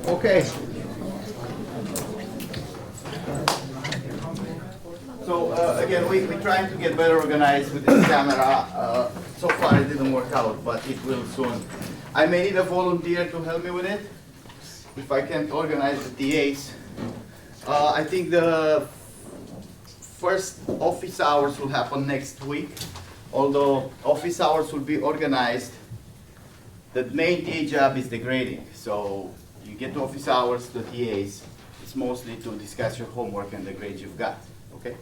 Okay. So again, we're trying to get better organized with this camera. So far it didn't work out, but it will soon. I may need a volunteer to help me with it. If I can't organize the TAs. I think the first office hours will happen next week. Although office hours will be organized, the main TA job is the grading. So you get to office hours, the TAs, it's mostly to discuss your homework and the grades you've got, okay?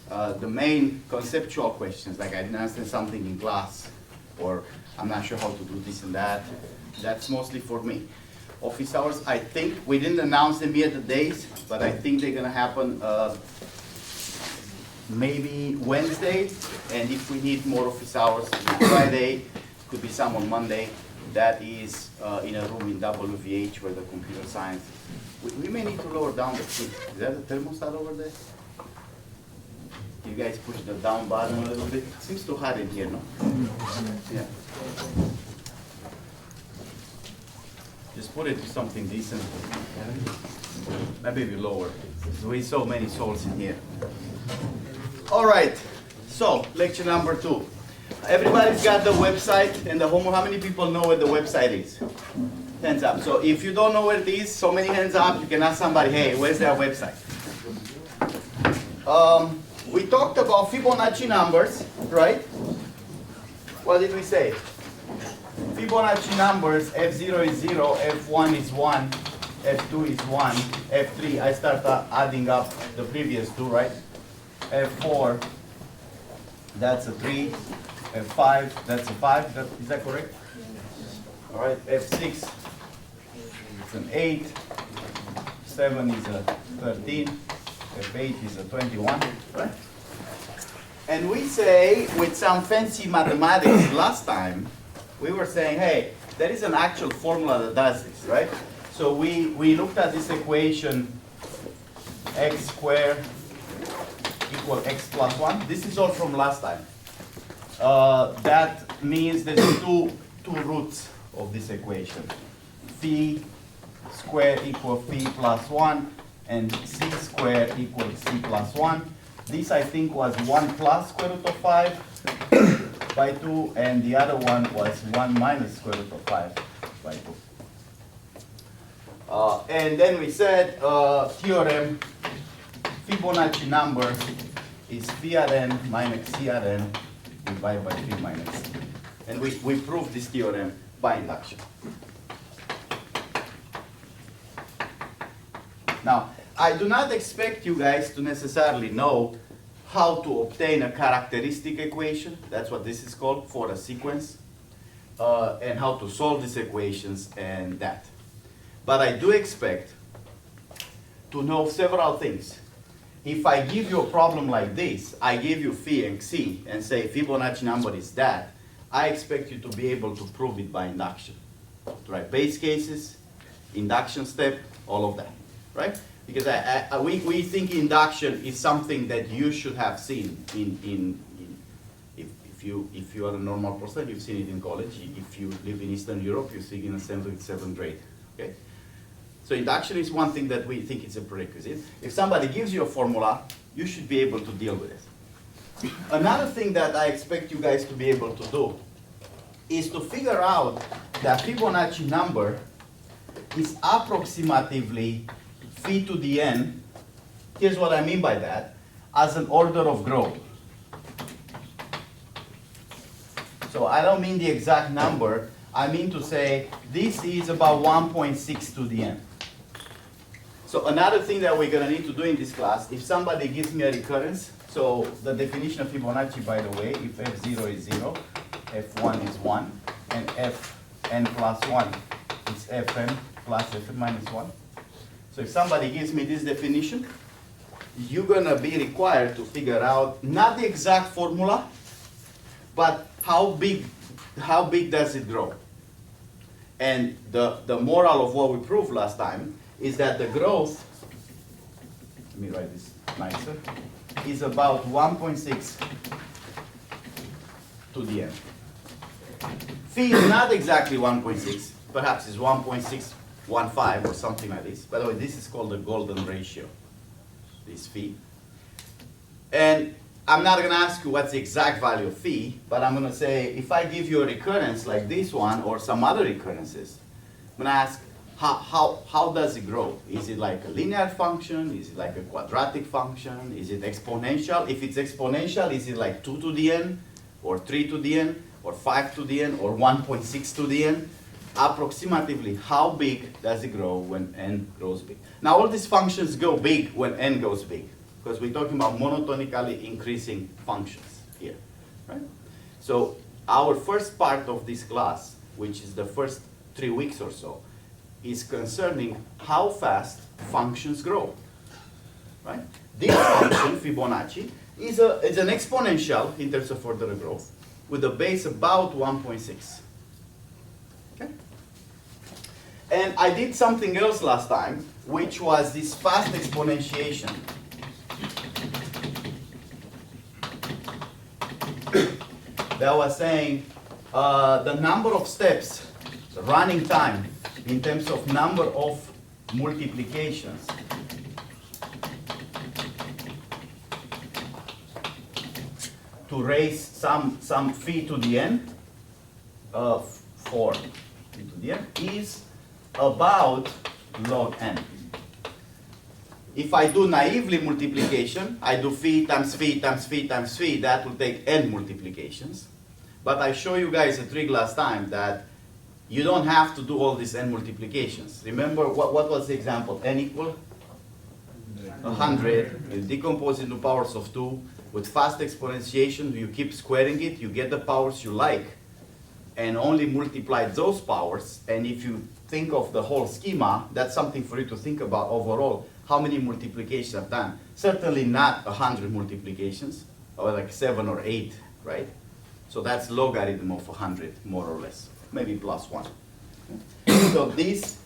The main conceptual questions, like I didn't understand something in class, or I'm not sure how to do this and that, that's mostly for me. Office hours, I think, we didn't announce them yet the days, but I think they're gonna happen maybe Wednesday, and if we need more office hours, Friday, could be some on Monday. That is in a room in WVH where the computer science. We may need to lower down the heat. Is that a thermostat over there? You guys push the down button a little bit. It seems too hot in here, no? Yeah. Just put it to something decent. Maybe we lower. There's so many souls in here. All right. So lecture number 2. Everybody's got the website and the homework. How many people know where the website is? Hands up. So if you don't know where it is, so many hands up, you can ask somebody, hey, where's their website? We talked about Fibonacci numbers, right? What did we say? Fibonacci numbers, F0 is 0, F1 is 1, F2 is 1, F3, I start adding up the previous two, right? F4, that's a 3. F5, that's a 5. Is that correct? All right. F6, it's an 8. 7 is a 13. F8 is a 21. Right? And we say, with some fancy mathematics last time, we were saying, hey, there is an actual formula that does this, right? So we looked at this equation, x squared equal x plus 1. This is all from last time. That means there's two roots of this equation. Phi squared equals phi plus 1, and c squared equals c plus 1. This, I think, was 1 plus square root of 5 by 2, and the other one was 1 minus square root of 5 by 2. And then we said, theorem, Fibonacci number is phi at n minus c at n divided by 3 minus c. And we proved this theorem by induction. Now, I do not expect you guys to necessarily know how to obtain a characteristic equation, that's what this is called, for a sequence, and how to solve these equations and that. But I do expect to know several things. If I give you a problem like this, I give you phi and c and say Fibonacci number is that, I expect you to be able to prove it by induction. Right? Base cases, induction step, all of that. Right? Because we think induction is something that you should have seen if you are a normal person, you've seen it in college. If you live in Eastern Europe, you see it in a 7th grade. Okay? So induction is one thing that we think is a prerequisite. If somebody gives you a formula, you should be able to deal with it. Another thing that I expect you guys to be able to do is to figure out that Fibonacci number is approximately phi to the n. Here's what I mean by that, as an order of growth. So I don't mean the exact number. I mean to say this is about 1.6 to the n. So another thing that we're going to need to do in this class, if somebody gives me a recurrence, so the definition of Fibonacci, by the way, if f0 is 0, f1 is 1, and fn plus 1 is fn plus fn minus 1. So if somebody gives me this definition, you're going to be required to figure out not the exact formula, but how big does it grow? And the moral of what we proved last time is that the growth, let me write this nicer, is about 1.6 to the n. Phi is not exactly 1.6, perhaps it's 1.6 0.15 or something like this. By the way, this is called the golden ratio, this phi. And I'm not going to ask you what's the exact value of phi, but I'm going to say if I give you a recurrence like this one or some other recurrences, I'm going to ask how does it grow? Is it like a linear function? Is it like a quadratic function? Is it exponential? If it's exponential, is it like 2 to the n or 3 to the n or 5 to the n or 1.6 to the n? Approximately how big does it grow when n grows big? Now all these functions go big when n goes big, because we're talking about monotonically increasing functions here, right? So our first part of this class, which is the first 3 weeks or so, is concerning how fast functions grow, right? This function, Fibonacci, is an exponential in terms of order of growth with a base about 1.6. Okay? And I did something else last time, which was this fast exponentiation. That was saying the number of steps, the running time, in terms of number of multiplications to raise some phi to the n, 4 to the n, is about log n. If I do naively multiplication, I do phi times phi times phi times phi, that will take n multiplications. But I show you guys a trick last time that you don't have to do all these n multiplications. Remember, what was the example? N equal 100. You decompose into powers of 2. With fast exponentiation, you keep squaring it, you get the powers you like, and only multiply those powers. And if you think of the whole schema, that's something for you to think about overall. How many multiplications I've done? Certainly not 100 multiplications, or like 7 or 8, right? So that's logarithm of 100, more or less. Maybe plus 1. So this,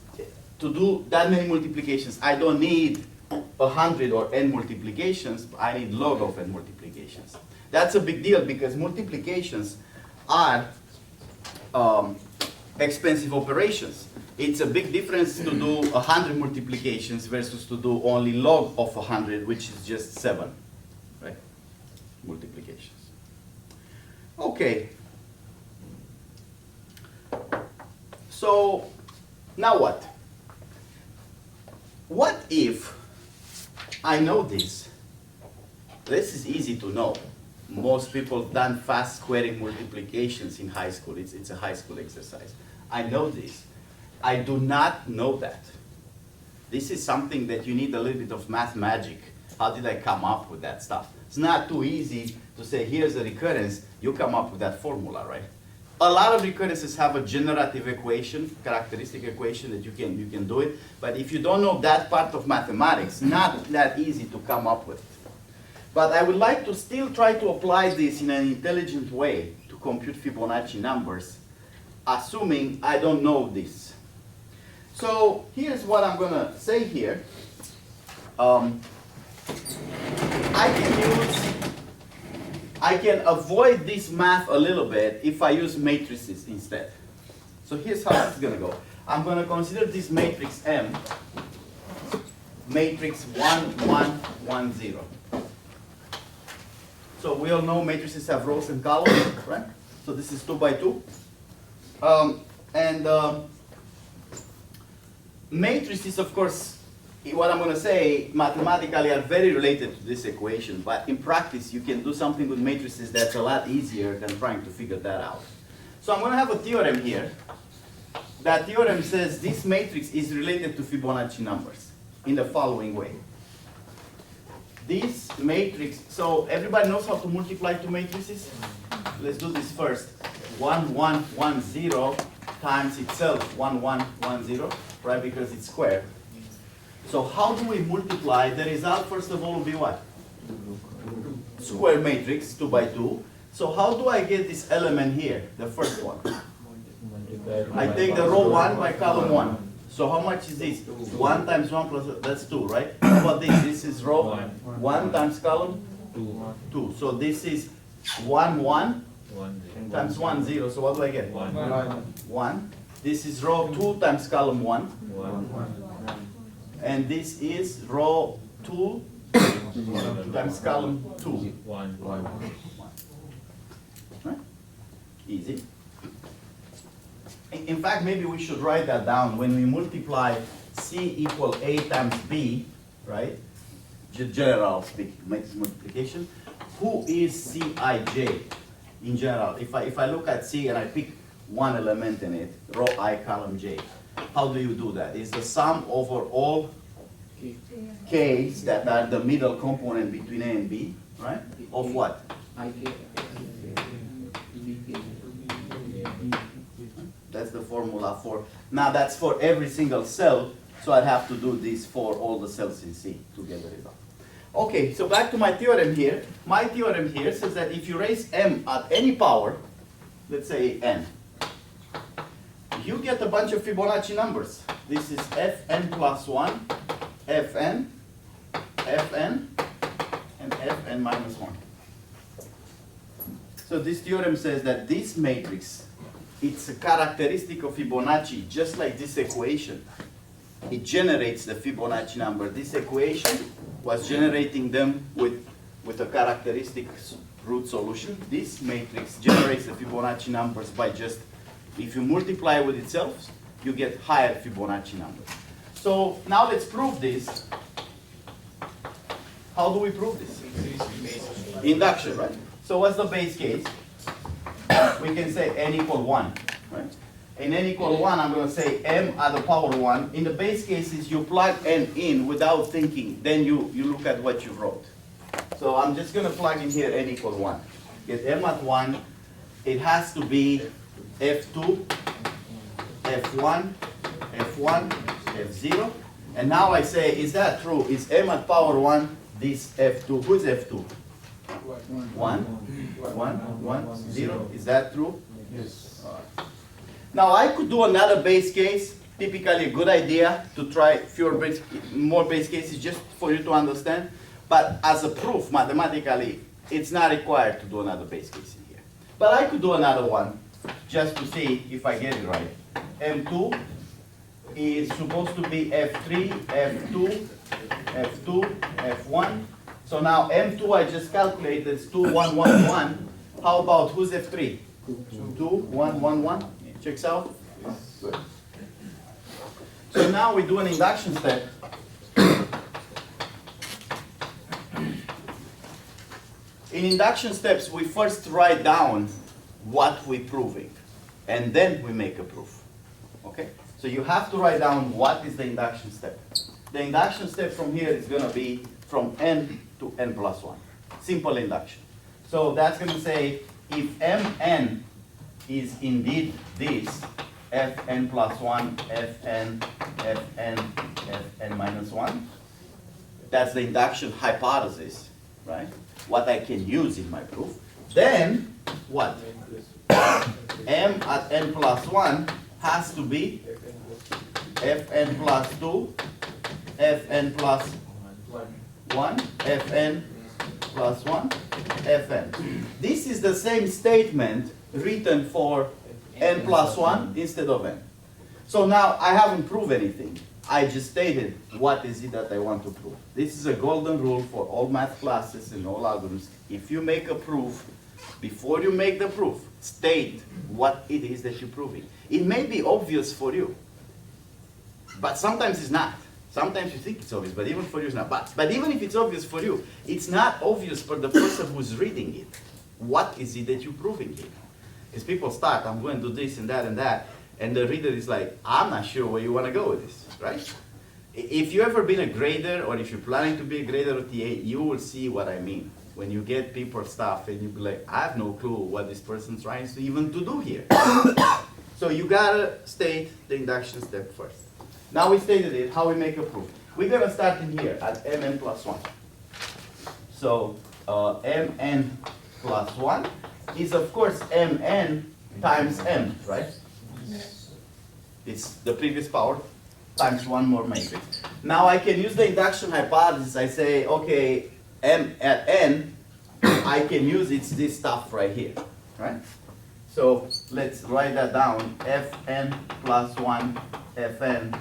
to do that many multiplications, I don't need 100 or n multiplications, I need log of n multiplications. That's a big deal because multiplications are expensive operations. It's a big difference to do 100 multiplications versus to do only log of 100, which is just 7, right? Multiplications. Okay. So, now what? What if I know this? This is easy to know. Most people have done fast squaring multiplications in high school. It's a high school exercise. I know this. I do not know that. This is something that you need a little bit of math magic. How did I come up with that stuff? It's not too easy to say, here's a recurrence, you come up with that formula, right? A lot of recurrences have a generative equation, characteristic equation that you can do it. But if you don't know that part of mathematics, not that easy to come up with. But I would like to still try to apply this in an intelligent way to compute Fibonacci numbers, assuming I don't know this. So here's what I'm going to say here. I can avoid this math a little bit if I use matrices instead. So here's how it's going to go. I'm going to consider this matrix M, matrix 1, 1, 1, 0. So we all know matrices have rows and columns, right? So this is 2 by 2. Matrices, of course, what I'm going to say, mathematically are very related to this equation, but in practice you can do something with matrices that's a lot easier than trying to figure that out. So I'm going to have a theorem here. That theorem says this matrix is related to Fibonacci numbers in the following way. This matrix, so everybody knows how to multiply two matrices? Let's do this first. 1, 1, 1, 0 times itself, 1, 1, 1, 0, right, because it's squared. So how do we multiply? The result, first of all, will be what? Square matrix, 2 by 2. So how do I get this element here, the first one? I take the row 1 by column 1. So how much is this? 1 times 1 plus, that's 2, right? How about this? This is row 1 times column 2. So this is 1, 1 times 1, 0. So what do I get? 1. This is row 2 times column 1. And this is row 2 times column 2. Right? Easy. In fact, maybe we should write that down. When we multiply C equal A times B, right? General speak, makes multiplication. Who is Cij in general? If I look at C and I pick one element in it, row I, column J, how do you do that? It's the sum over all k's that are the middle component between A and B, right? Of what? That's the formula for, now that's for every single cell, so I'd have to do this for all the cells in C to get the result. Okay, so back to my theorem here. My theorem here says that if you raise m at any power, let's say n, you get a bunch of Fibonacci numbers. This is fn plus 1, fn, fn, and fn minus 1. So this theorem says that this matrix, it's a characteristic of Fibonacci, just like this equation. It generates the Fibonacci number. This equation was generating them with a characteristic root solution. This matrix generates the Fibonacci numbers by just, if you multiply with itself, you get higher Fibonacci numbers. So now let's prove this. How do we prove this? Induction, right? So what's the base case? We can say n equal 1, right? In n equal 1, I'm going to say m at the power 1. In the base cases, you plug n in without thinking. Then you look at what you wrote. So I'm just going to plug in here n equal 1. Get m at 1. It has to be f2, f1, f1, f0. And now I say, is that true? Is m at power 1 this f2? Who is f2? 1, 0. Is that true? Yes. Now I could do another base case, typically a good idea to try more base cases just for you to understand. But as a proof, mathematically, it's not required to do another base case in here. But I could do another one just to see if I get it right. M2 is supposed to be F3, F2, F2, F1. So now M2 I just calculated is 2, 1, 1, 1. How about who's F3? 2, 1, 1, 1. Checks out? Good. So now we do an induction step. In induction steps, we first write down what we're proving, and then we make a proof. Okay? So you have to write down what is the induction step. The induction step from here is going to be from n to n plus 1. Simple induction. So that's going to say if mn is indeed this, fn plus 1, fn, fn, fn minus 1. That's the induction hypothesis, right? What I can use in my proof. Then, what? m at n plus 1 has to be fn plus 2, fn plus 1, fn plus 1, fn. This is the same statement written for n plus 1 instead of n. So now I haven't proved anything. I just stated what is it that I want to prove. This is a golden rule for all math classes and all algorithms. If you make a proof, before you make the proof, state what it is that you're proving. It may be obvious for you, but sometimes it's not. Sometimes you think it's obvious, but even for you it's not. But even if it's obvious for you, it's not obvious for the person who's reading it. What is it that you're proving here? As people start, I'm going to do this and that, and the reader is like, I'm not sure where you want to go with this, right? If you've ever been a grader, or if you're planning to be a grader or TA, you will see what I mean. When you get people stuff and you be like, I have no clue what this person's trying to even to do here. So you gotta state the induction step first. Now we stated it, how we make a proof. We're gonna start in here at mn plus 1. So mn plus 1 is of course mn times m, right? It's the previous power times one more matrix. Now I can use the induction hypothesis. I say, okay, m at n, I can use it's this stuff right here, right? So let's write that down. Fn plus 1, Fn,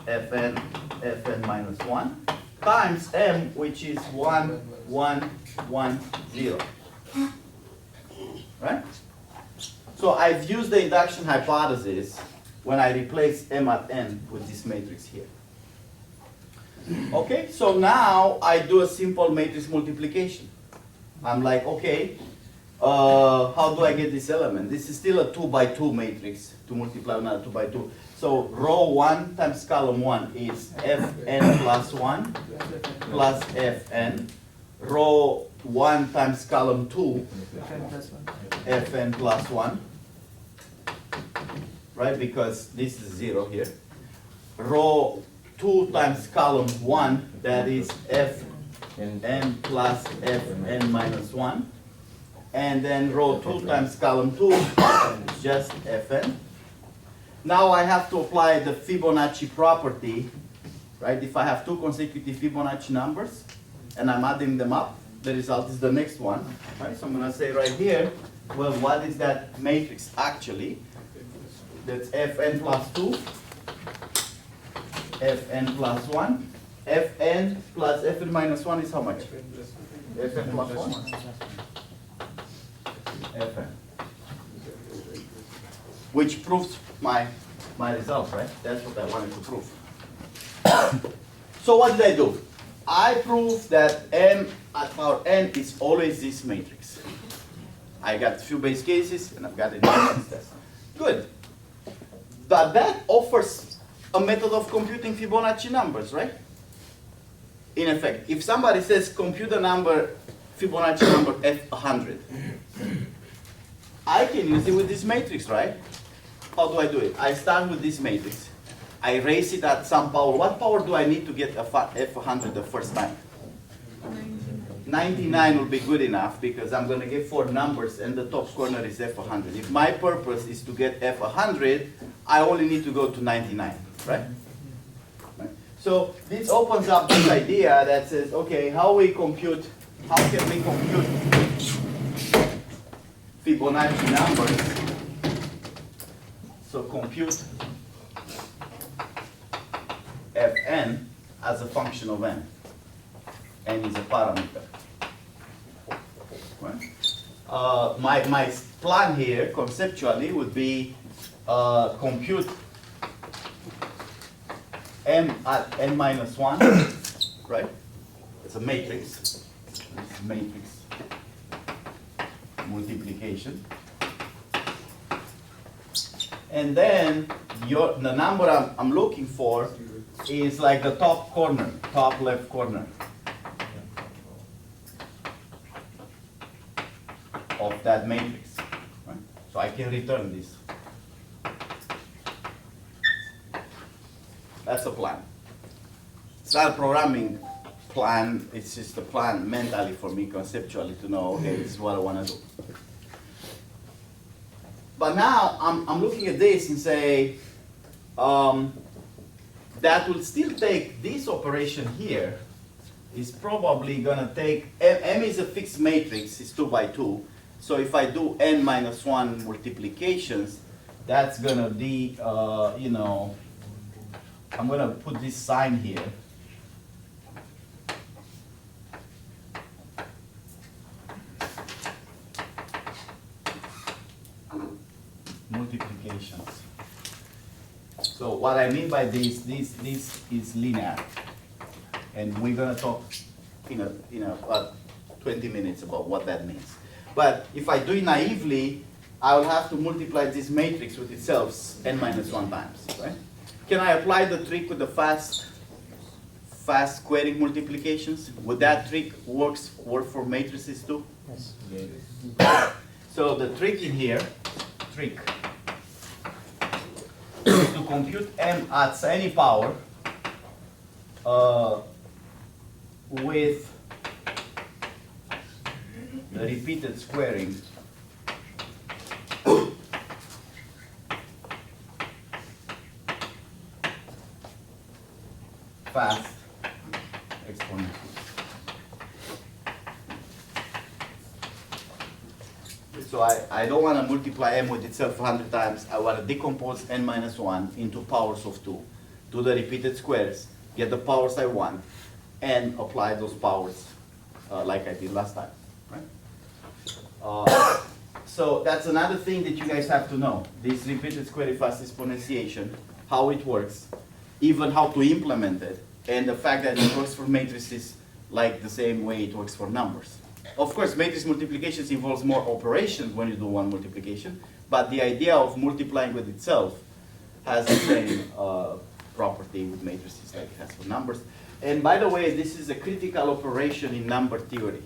Fn, Fn minus 1 times m, which is 1, 1, 1, 0. Right? So I've used the induction hypothesis when I replace m at n with this matrix here. Okay, so now I do a simple matrix multiplication. I'm like, okay, how do I get this element? This is still a 2 by 2 matrix to multiply another 2 by 2. So row 1 times column 1 is Fn plus 1 plus Fn. Row 1 times column 2, Fn plus 1. Right, because this is 0 here. Row 2 times column 1, that is Fn plus Fn minus 1. And then row 2 times column 2 is just Fn. Now I have to apply the Fibonacci property, right? If I have two consecutive Fibonacci numbers and I'm adding them up, the result is the next one, right? So I'm going to say right here, well, what is that matrix actually? That's Fn plus 2, Fn plus 1, Fn plus Fn minus 1 is how much? Fn plus 1? Fn. Which proves my result, right? That's what I wanted to prove. So what did I do? I proved that m at power n is always this matrix. I got a few base cases and I've got it in the test. Good. But that offers a method of computing Fibonacci numbers, right? In effect, if somebody says compute a number, Fibonacci number f100, I can use it with this matrix, right? How do I do it? I start with this matrix. I raise it at some power. What power do I need to get f100 the first time? 99 will be good enough because I'm going to get 4 numbers and the top corner is f100. If my purpose is to get f100, I only need to go to 99, right? So this opens up this idea that says, okay, how can we compute Fibonacci numbers? So compute Fn as a function of n. N is a parameter. Right? My plan here conceptually would be compute m at n minus 1, right? It's a matrix. This is matrix multiplication. And then the number I'm looking for is like the top corner, top left corner of that matrix. Right? So I can return this. That's a plan. It's not a programming plan, it's just a plan mentally for me, conceptually, to know, okay, this is what I want to do. But now I'm looking at this and say, that will still take this operation here, is probably going to take, M is a fixed matrix, it's 2 by 2. So if I do n minus 1 multiplications, that's going to be, you know, I'm going to put this sign here. Multiplications. So what I mean by this is linear, and we're going to talk in about 20 minutes about what that means. But if I do it naively, I will have to multiply this matrix with itself n minus 1 times, right? Can I apply the trick with the fast squaring multiplications? Would that trick work for matrices too? Yes. So the trick in here, is to compute m at any power with the repeated squaring fast exponential. So I don't want to multiply m with itself 100 times. I want to decompose n minus 1 into powers of 2. Do the repeated squares, get the powers I want, and apply those powers like I did last time. Right? So that's another thing that you guys have to know. This repeated square fast exponentiation, how it works, even how to implement it, and the fact that it works for matrices like the same way it works for numbers. Of course, matrix multiplications involves more operations when you do one multiplication, but the idea of multiplying with itself has the same property with matrices like it has for numbers. And by the way, this is a critical operation in number theory.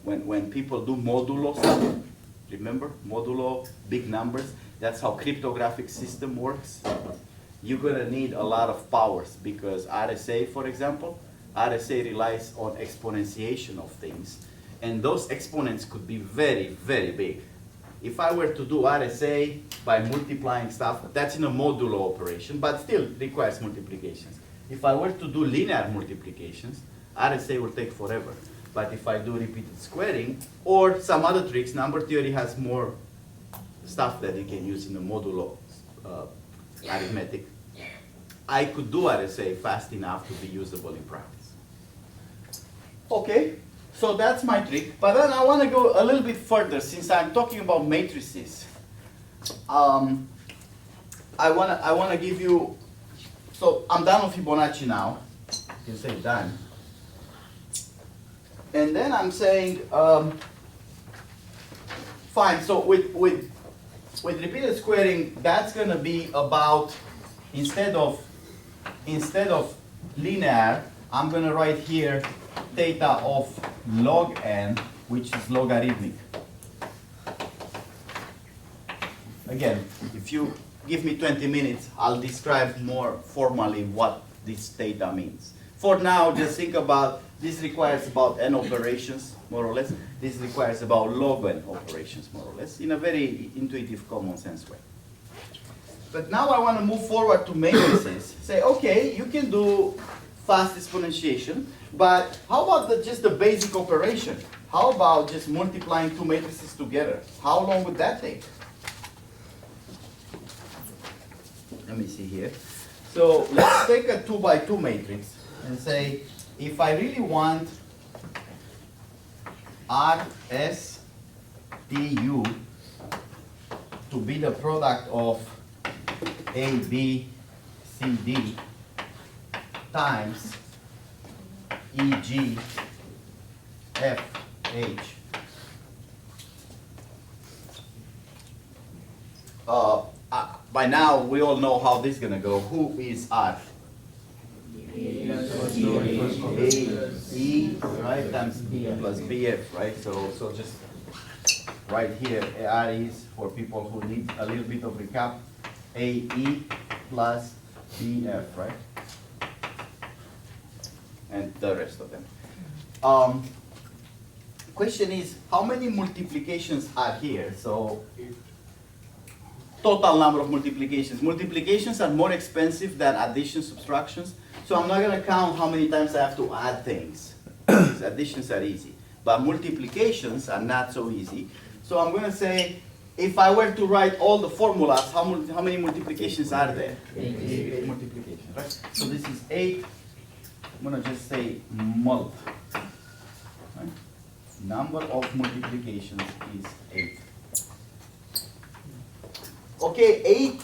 When people do modulo stuff, remember? Modulo, big numbers, that's how cryptographic system works. You're gonna need a lot of powers because RSA, for example, RSA relies on exponentiation of things. And those exponents could be very, very big. If I were to do RSA by multiplying stuff, that's in a modulo operation, but still requires multiplications. If I were to do linear multiplications, RSA will take forever. But if I do repeated squaring or some other tricks, number theory has more stuff that you can use in the modulo arithmetic. I could do RSA fast enough to be usable in practice. Okay, so that's my trick. But then I want to go a little bit further since I'm talking about matrices. I want to give you. So I'm done with Fibonacci now. You can say done. And then I'm saying, fine. So with repeated squaring, that's going to be about instead of linear, I'm going to write here theta of log n, which is logarithmic. Again, if you give me 20 minutes, I'll describe more formally what this theta means. For now, just think about, this requires about n operations, more or less. This requires about log n operations, more or less, in a very intuitive, common sense way. But now I want to move forward to matrices. Say, okay, you can do fast exponentiation, but how about just the basic operation? How about just multiplying two matrices together? How long would that take? Let me see here. So let's take a 2 by 2 matrix and say, if I really want RS DU to be the product of A, B, C, D times E, G, F, H. By now, we all know how this is going to go. Who is R? A, E, right, times B plus BF, right? So just right here, R is, for people who need a little bit of recap, AE plus BF, right? And the rest of them. Question is, how many multiplications are here? So, total number of multiplications. Multiplications are more expensive than additions, subtractions. So I'm not going to count how many times I have to add things. Additions are easy. But multiplications are not so easy. So I'm going to say, if I were to write all the formulas, how many multiplications are there? 8 multiplications, right? So this is 8. I'm going to just say mult. Right? Number of multiplications is 8. Okay, 8.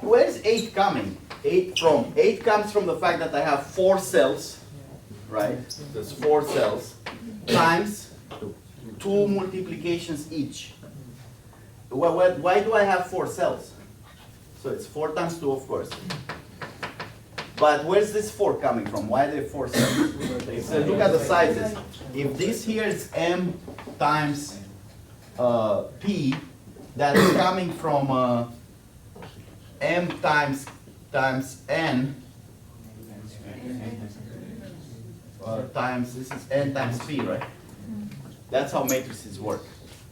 Where's 8 coming? 8 from? 8 comes from the fact that I have 4 cells, right? There's 4 cells times 2 multiplications each. Why do I have 4 cells? So it's 4 times 2, of course. But where's this 4 coming from? Why are there 4 cells? So look at the sizes. If this here is m times p, that's coming from m times n times, this is n times p, right? That's how matrices work.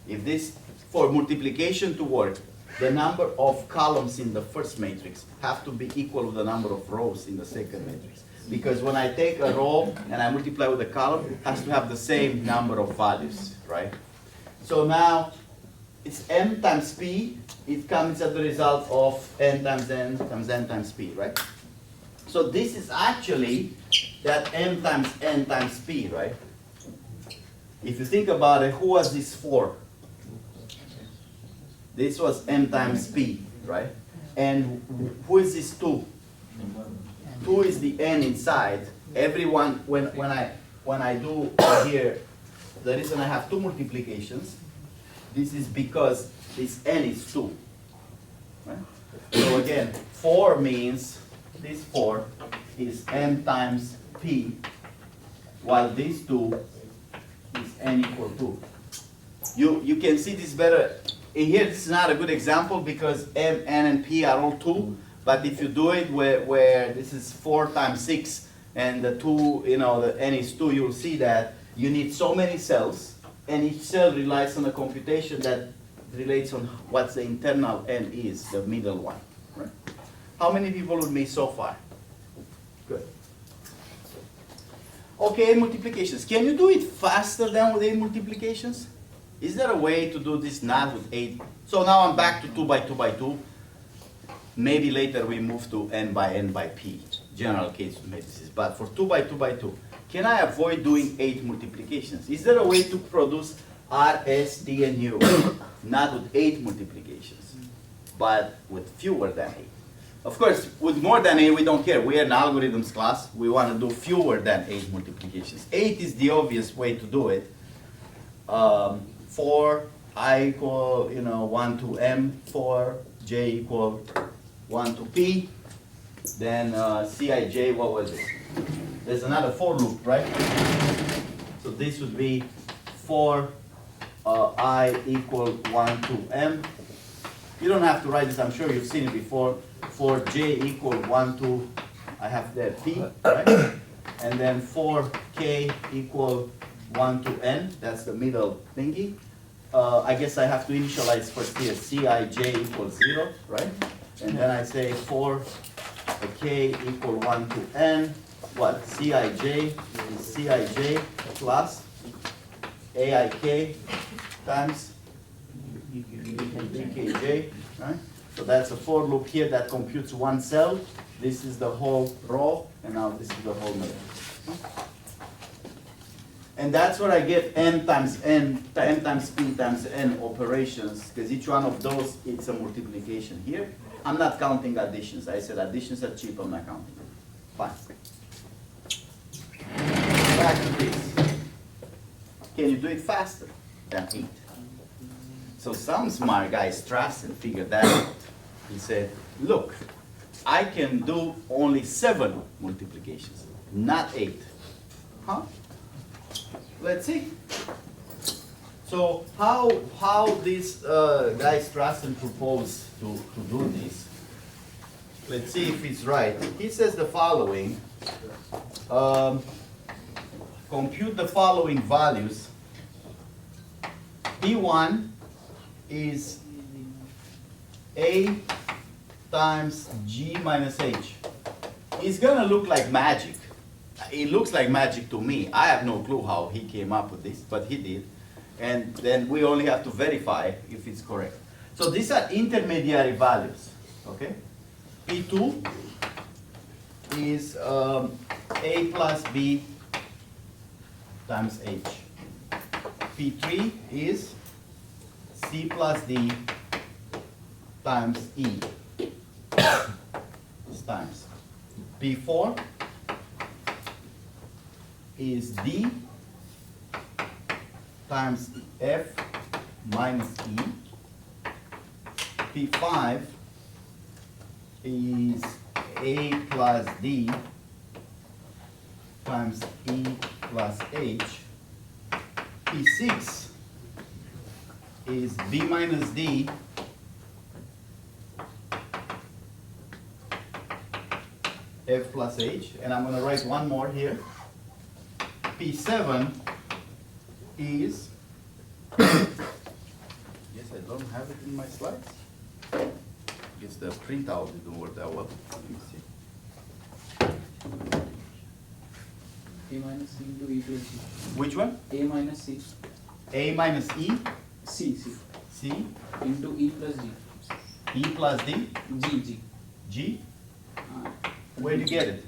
If this, for multiplication to work, the number of columns in the first matrix have to be equal to the number of rows in the second matrix. Because when I take a row and I multiply with a column, it has to have the same number of values, right? So now it's m times p. It comes as the result of n times n times n times p, right? So this is actually that m times n times p, right? If you think about it, who was this for? This was m times p, right? And who is this 2? 2 is the n inside. Everyone, when I do here, the reason I have 2 multiplications, this is because this n is 2. Right? So again, 4 means this 4 is m times p, while this 2 is n equal 2. You can see this better. In here, this is not a good example because m, n, and p are all 2. But if you do it where this is 4 times 6 and the 2, the n is 2, you'll see that you need so many cells, and each cell relies on a computation that relates on what the internal n is, the middle one. Right? How many people with me so far? Good. Okay, multiplications. Can you do it faster than with 8 multiplications? Is there a way to do this not with 8? So now I'm back to 2 by 2 by 2. Maybe later we move to n by p, general case matrices. But for 2 by 2 by 2, can I avoid doing 8 multiplications? Is there a way to produce R, S, T, and U, not with 8 multiplications, but with fewer than 8? Of course, with more than 8, we don't care. We are an algorithms class. We want to do fewer than 8 multiplications. 8 is the obvious way to do it. For I equal, 1 to m, for j equal 1 to p, then Cij, what was it? There's another for loop, right? So this would be for I equal 1 to m. You don't have to write this, I'm sure you've seen it before. For j equal 1 to, I have there p, right? And then for k equal 1 to n, that's the middle thingy. I guess I have to initialize first here, Cij equals 0, right? And then I say for k equal 1 to n, what? Cij is Cij plus Aik times bkj, right? So that's a for loop here that computes one cell. This is the whole row, and now this is the whole matrix. And that's where I get n times p times n operations, because each one of those, it's a multiplication here. I'm not counting additions. I said additions are cheap, I'm not counting. Fine. Back to this. Can you do it faster than 8? So some smart guy, Strassen, figured that out. He said, look, I can do only 7 multiplications, not 8. Huh? Let's see. So how this guy Strassen proposed to do this? Let's see if it's right. He says the following. Compute the following values. P1 is A times G minus H. It's gonna look like magic. It looks like magic to me. I have no clue how he came up with this, but he did. And then we only have to verify if it's correct. So these are intermediary values, okay? P2 is A plus B times H. P3 is C plus D times E. This times. P4 is D times F minus E. P5 is A plus D times E plus H. P6 is B minus D F plus H, and I'm going to write one more here. P7 is, yes, I don't have it in my slides. I guess the printout didn't work that well. Let me see. A minus C into E plus C. Which one? A minus C. A minus E C into E plus D. E plus D? G. G? Where do you get it?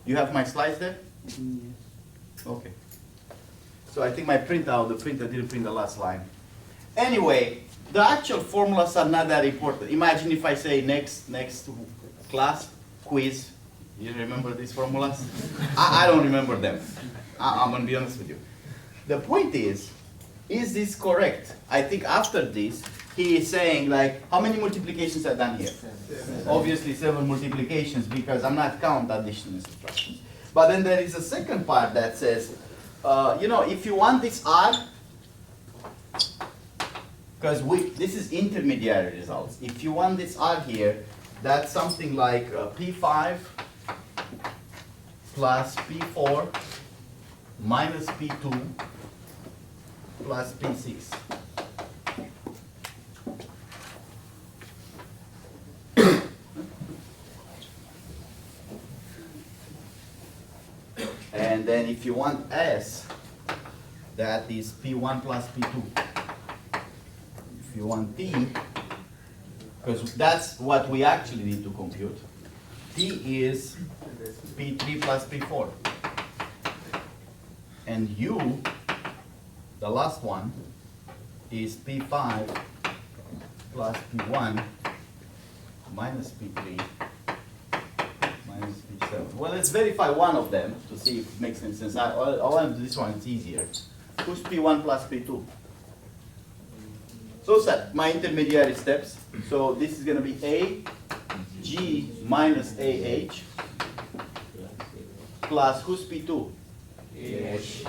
You have my slides there? Yes. Okay. So I think my printout, the printer didn't print the last line. Anyway, the actual formulas are not that important. Imagine if I say next class, quiz. You remember these formulas? I don't remember them. I'm going to be honest with you. The point is this correct? I think after this, he is saying like, how many multiplications are done here? 7. Obviously 7 multiplications because I'm not counting addition and subtraction. But then there is a second part that says, you know, if you want this R, because this is intermediary results. If you want this R here, that's something like P5 plus P4 minus P2 plus P6. And then if you want S, that is P1 plus P2. If you want T, because that's what we actually need to compute, T is P3 plus P4. And U, the last one, is P5 plus P1 minus P3 minus P7. Well, let's verify one of them to see if it makes any sense. I'll do this one, it's easier. Who's P1 plus P2? So set my intermediary steps. So this is going to be A, G minus AH plus who's P2? AH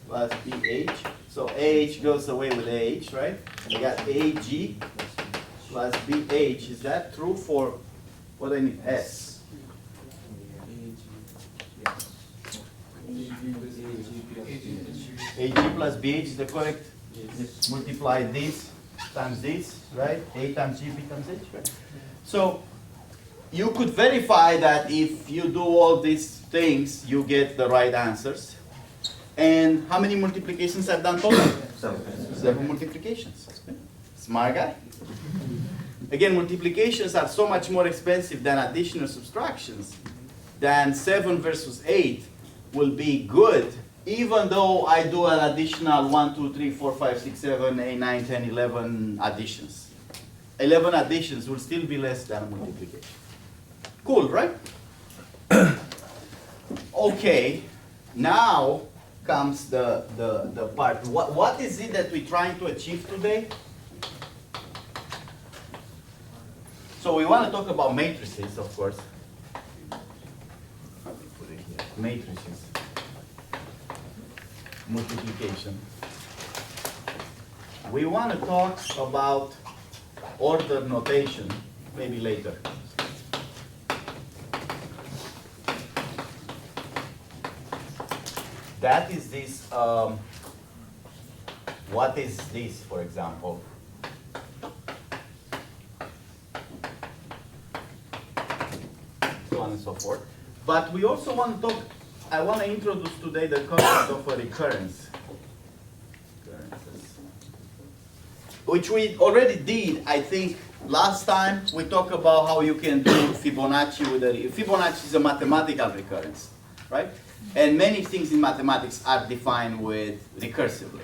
plus BH. So AH goes away with AH, right? We got AG plus BH. Is that true for what I need? S. AG plus BH is the correct? Yes. Multiply this times this, right? A times G, B times H, right? So you could verify that if you do all these things, you get the right answers. And how many multiplications I've done total? 7 multiplications. Smart guy. Again, multiplications are so much more expensive than addition or subtractions. Then 7 versus 8 will be good, even though I do an additional 1, 2, 3, 4, 5, 6, 7, 8, 9, 10, 11 additions. 11 additions will still be less than a multiplication. Cool, right? Okay, now comes the part. What is it that we're trying to achieve today? So we want to talk about matrices, of course. Let me put it here. Matrices. Multiplication. We want to talk about order notation, maybe later. That is this, what is this, for example? So on and so forth. But we also want to talk, I want to introduce today the concept of a recurrence. Which we already did, I think, last time. We talked about how you can do Fibonacci with a, Fibonacci is a mathematical recurrence, right? And many things in mathematics are defined with recursively.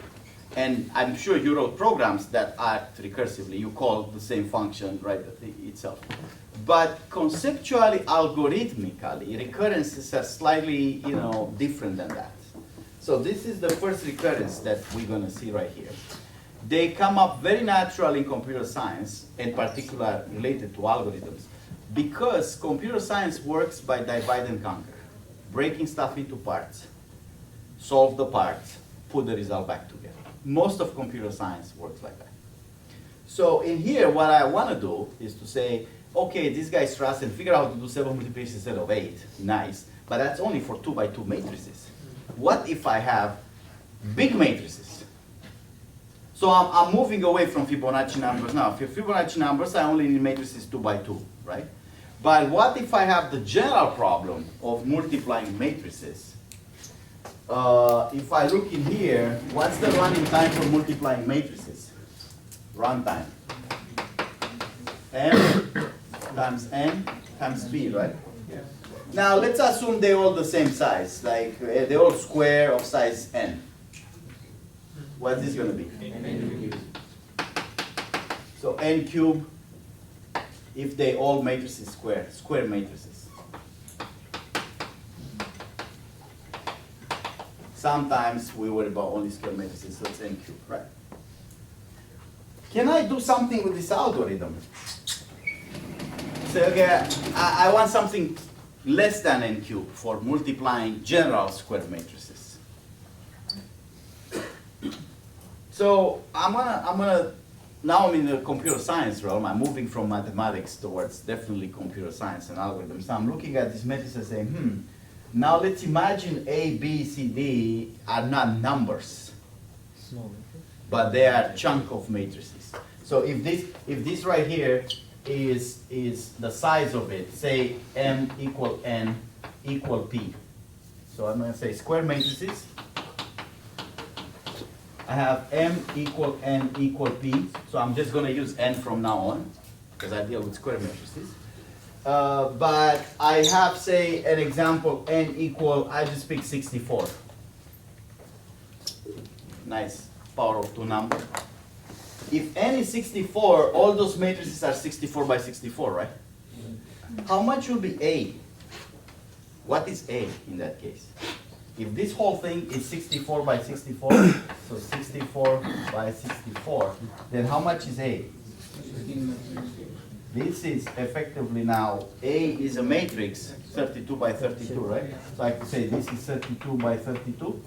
And I'm sure you wrote programs that act recursively. You call the same function, right, itself. But conceptually, algorithmically, recurrences are slightly, different than that. So this is the first recurrence that we're going to see right here. They come up very naturally in computer science, in particular related to algorithms, because computer science works by divide and conquer. Breaking stuff into parts, solve the parts, put the result back together. Most of computer science works like that. So in here, what I want to do is to say, okay, this guy Strassen figure out to do 7 multiplications instead of 8. Nice. But that's only for 2 by 2 matrices. What if I have big matrices? So I'm moving away from Fibonacci numbers now. For Fibonacci numbers, I only need matrices 2 by 2, right? But what if I have the general problem of multiplying matrices? if I look in here, what's the running time for multiplying matrices? Run time. M times N times P, right? Yeah. Now let's assume they're all the same size, like they're all square of size N. What's this going to be? So N cubed, if they all matrices square matrices. Sometimes we worry about only square matrices, so it's N cubed, right? Can I do something with this algorithm? So okay, I want something less than N cubed for multiplying general square matrices. So now I'm in the computer science realm. I'm moving from mathematics towards definitely computer science and algorithms. So I'm looking at these matrices saying, now let's imagine A, B, C, D are not numbers, but they are chunk of matrices. So if this right here is the size of it, say M equal N equal P. So I'm going to say square matrices. I have M equal N equal P. So I'm just going to use N from now on because I deal with square matrices. But I have, say, an example, N equal, I just pick 64. Nice power of 2 number. If N is 64, all those matrices are 64 by 64, right? How much will be A? What is A in that case? If this whole thing is 64 by 64, so 64 by 64, then how much is A? This is effectively now, A is a matrix, 32 by 32, right? So I could say this is 32 by 32.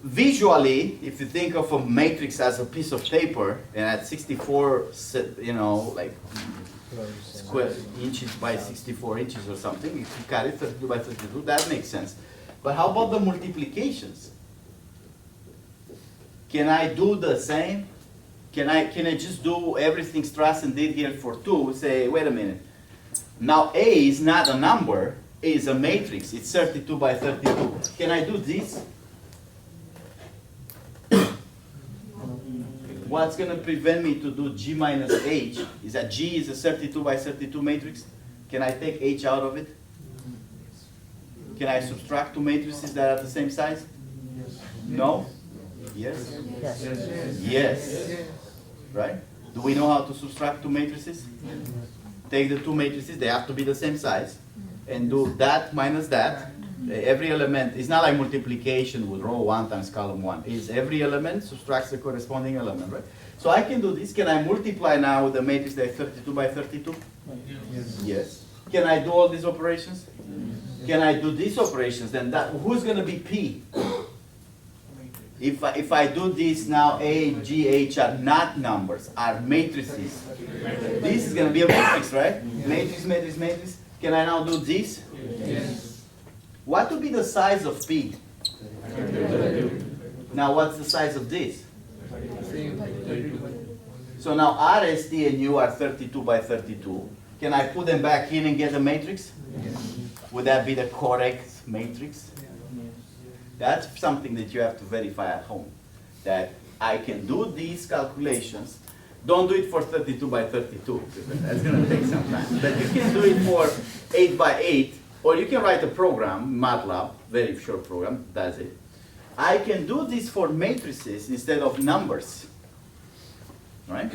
Visually, if you think of a matrix as a piece of paper, and at 64, like square inches by 64 inches or something, if you cut it 32 by 32, that makes sense. But how about the multiplications? Can I do the same? Can I just do everything Strassen did here for 2, say, wait a minute. Now A is not a number, A is a matrix, it's 32 by 32. Can I do this? What's going to prevent me to do G minus H is that G is a 32 by 32 matrix. Can I take H out of it? Can I subtract 2 matrices that are the same size? No? Yes? Yes. Right? Do we know how to subtract 2 matrices? Take the 2 matrices, they have to be the same size, and do that minus that. Every element is not like multiplication with row 1 times column 1. Is every element subtracts the corresponding element, right? So I can do this. Can I multiply now with the matrix that is 32 by 32? Yes. Can I do all these operations? Can I do these operations? Then who's going to be P? If I do this now, A, G, H are not numbers, are matrices. This is going to be a matrix, right? Matrix, matrix, matrix. Can I now do this? Yes. What would be the size of P? 32. Now what's the size of this? 32. So now R, S, T, and U are 32 by 32. Can I put them back in and get a matrix? Yes. Would that be the correct matrix? That's something that you have to verify at home. That I can do these calculations. Don't do it for 32 by 32, because that's going to take some time. But you can do it for 8 by 8, or you can write a program, MATLAB, very short program, that's it. I can do this for matrices instead of numbers, right?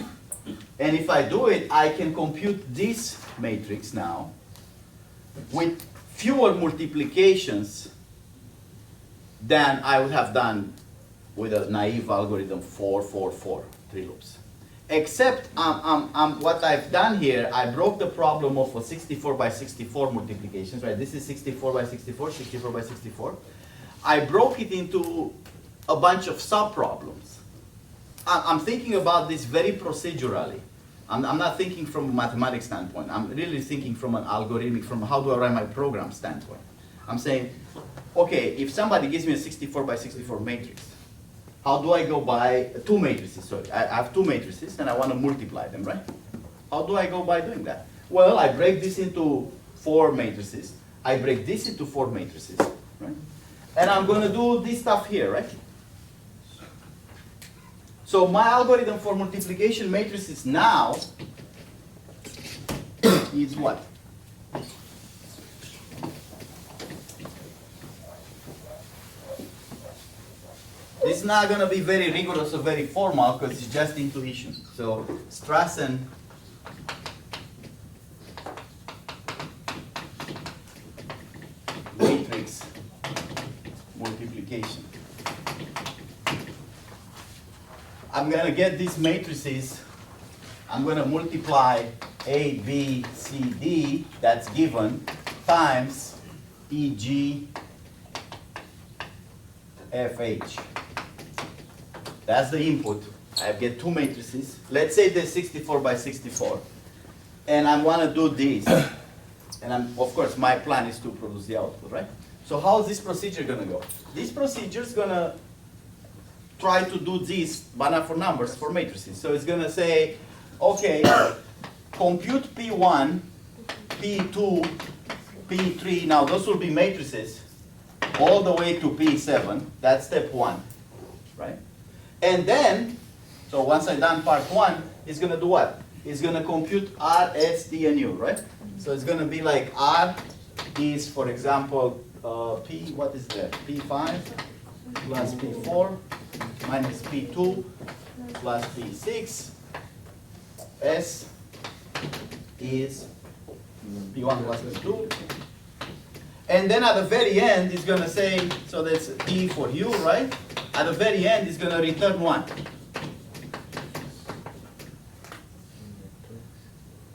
And if I do it, I can compute this matrix now with fewer multiplications than I would have done with a naive algorithm 4, 4, 4, 3 loops. Except what I've done here, I broke the problem of a 64 by 64 multiplications, right? This is 64 by 64, 64 by 64. I broke it into a bunch of sub-problems. I'm thinking about this very procedurally. I'm not thinking from a mathematics standpoint. I'm really thinking from an algorithmic, from how do I write my program standpoint. I'm saying, okay, if somebody gives me a 64 by 64 matrix, how do I go by 2 matrices? Sorry, I have 2 matrices and I want to multiply them, right? How do I go by doing that? Well, I break this into 4 matrices. I break this into 4 matrices. right? And I'm going to do this stuff here, right? So my algorithm for multiplication matrices now is what? This is not going to be very rigorous or very formal because it's just intuition. So Strassen matrix multiplication. I'm going to get these matrices. I'm going to multiply A, B, C, D, that's given, times E, G, F, H. That's the input. I get two matrices. Let's say they're 64 by 64. And I want to do this. And of course, my plan is to produce the output, right? So how is this procedure going to go? This procedure is going to try to do this, but not for numbers, for matrices. So it's going to say, okay, compute P1, P2, P3. Now those will be matrices all the way to P7. That's step one, right? And then, so once I've done part one, it's going to do what? It's going to compute R, S, T, and U, right? So it's going to be like R is, for example, P, what is that? P5 plus P4 minus P2 plus P6. S is P1 plus P2. And then at the very end, it's going to say, so that's T for U, right? At the very end, it's going to return 1.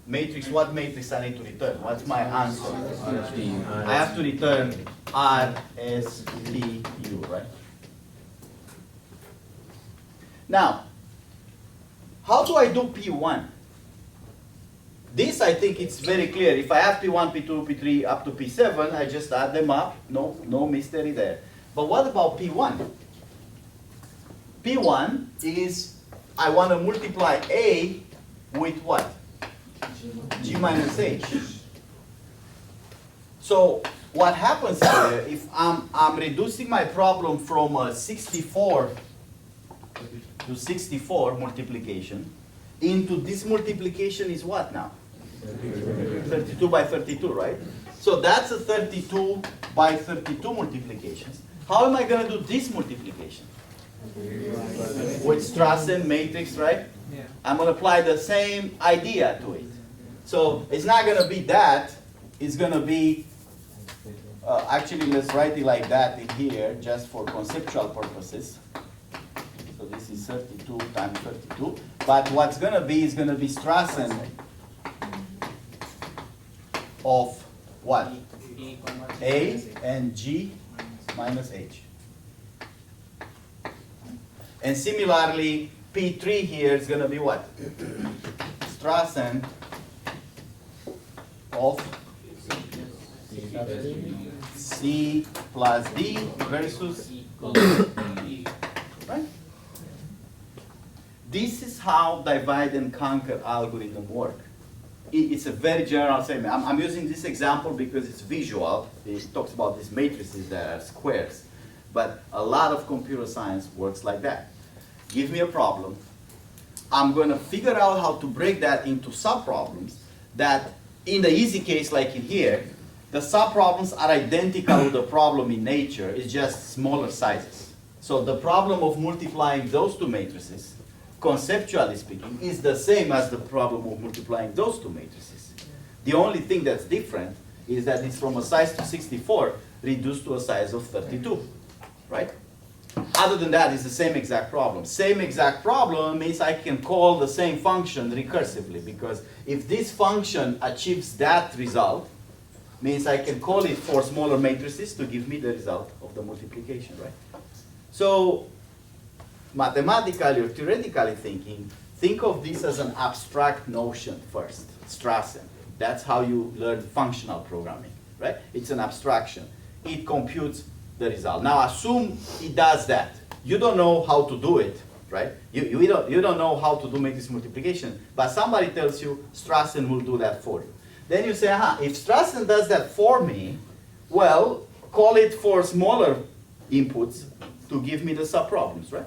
Matrix, what matrix I need to return? What's my answer? I have to return R, S, T, U, right? Now, how do I do P1? This, I think it's very clear. If I have P1, P2, P3, up to P7, I just add them up. No mystery there. But what about P1? P1 is, I want to multiply A with what? G minus H. So what happens here, if I'm reducing my problem from 64 to 64 multiplication, into this multiplication is what now? 32 by 32, right? So that's a 32 by 32 multiplications. How am I going to do this multiplication? With Strassen matrix, right? Yeah. I'm going to apply the same idea to it. So it's not going to be that. It's going to be, actually let's write it like that in here just for conceptual purposes. So this is 32 times 32. But what's going to be is going to be Strassen of what? A and G minus H. And similarly, P3 here is going to be what? Strassen of C plus D versus E. Right? This is how divide and conquer algorithm work. It's a very general statement. I'm using this example because it's visual. It talks about these matrices that are squares. But a lot of computer science works like that. Give me a problem. I'm going to figure out how to break that into subproblems that, in the easy case like in here, the subproblems are identical to the problem in nature. It's just smaller sizes. So the problem of multiplying those two matrices, conceptually speaking, is the same as the problem of multiplying those two matrices. The only thing that's different is that it's from a size to 64 reduced to a size of 32, right? Other than that, it's the same exact problem. Same exact problem means I can call the same function recursively, because if this function achieves that result, means I can call it for smaller matrices to give me the result of the multiplication, right? So mathematically or theoretically thinking, think of this as an abstract notion first, Strassen. That's how you learn functional programming, right? It's an abstraction. It computes the result. Now assume it does that. You don't know how to do it, right? You don't know how to do matrix multiplication, but somebody tells you Strassen will do that for you. Then you say, if Strassen does that for me, well, call it for smaller inputs to give me the subproblems, right?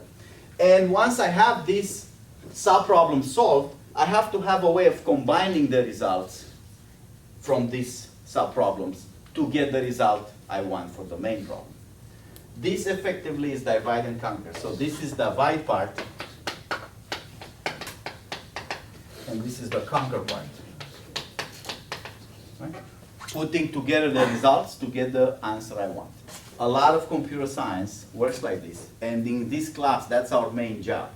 And once I have this subproblem solved, I have to have a way of combining the results from these subproblems to get the result I want for the main problem. This effectively is divide and conquer. So this is the divide part, and this is the conquer part. Right? Putting together the results to get the answer I want. A lot of computer science works like this, and in this class, that's our main job.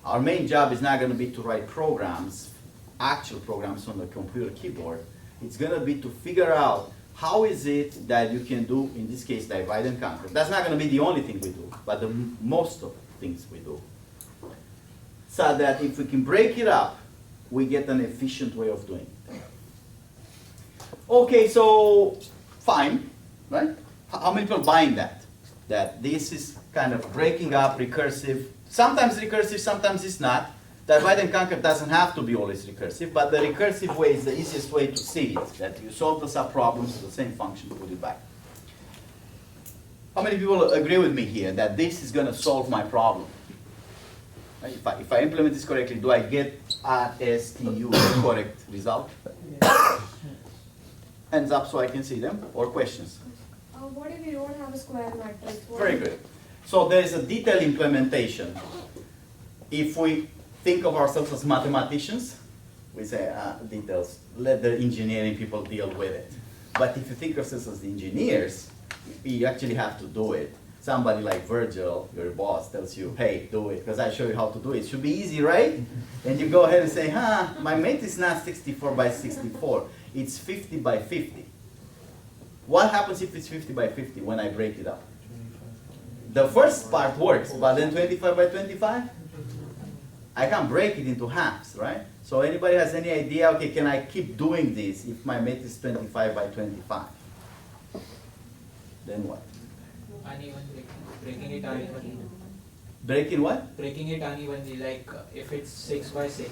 Our main job is not going to be to write programs, actual programs on the computer keyboard. It's going to be to figure out how is it that you can do, in this case, divide and conquer. That's not going to be the only thing we do, but the most of the things we do. So that if we can break it up, we get an efficient way of doing it. Okay, so fine, right? How many people are buying that? That this is kind of breaking up recursive. Sometimes recursive, sometimes it's not. Divide and conquer doesn't have to be always recursive, but the recursive way is the easiest way to see it, that you solve the subproblems to the same function, put it back. How many people agree with me here that this is going to solve my problem? Right? If I implement this correctly, do I get RSTU the correct result? Hands up so I can see them, or questions? What if you don't have a square matrix? Very good. So there is a detailed implementation. If we think of ourselves as mathematicians, we say, details, let the engineering people deal with it. But if you think of yourselves as engineers, you actually have to do it. Somebody like Virgil, your boss, tells you, hey, do it, because I show you how to do it. It should be easy, right? And you go ahead and say, my matrix is not 64 by 64. It's 50 by 50. What happens if it's 50 by 50 when I break it up? The first part works, but then 25 by 25? I can break it into halves, right? So anybody has any idea, okay, can I keep doing this if my matrix is 25 by 25? Then what? Uneven, breaking it unevenly. Breaking what? Breaking it unevenly, like if it's 6 by 6.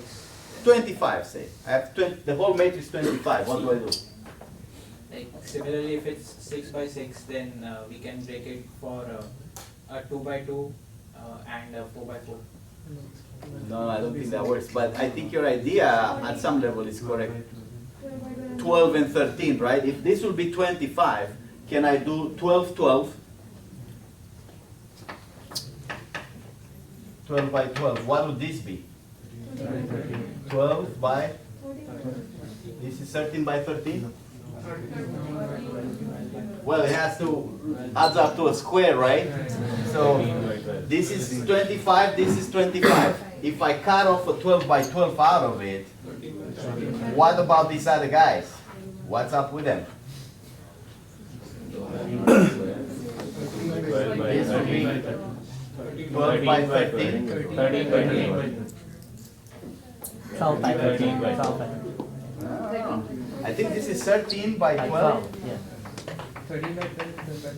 25, say. I have 20, the whole matrix 25. What do I do? Like similarly, if it's 6 by 6, then we can break it for a 2 by 2 and a 4 by 4. No, I don't think that works. But I think your idea at some level is correct. 12 and 13, right? If this will be 25, can I do 12, 12? 12 by 12. What would this be? 12 by? This is 13 by 13? Well, it has to adds up to a square, right? So this is 25, this is 25. If I cut off a 12 by 12 out of it, what about these other guys? What's up with them? This would be 12 by 13. 12 by 13. 12 by I think this is 13 by 12. Yeah.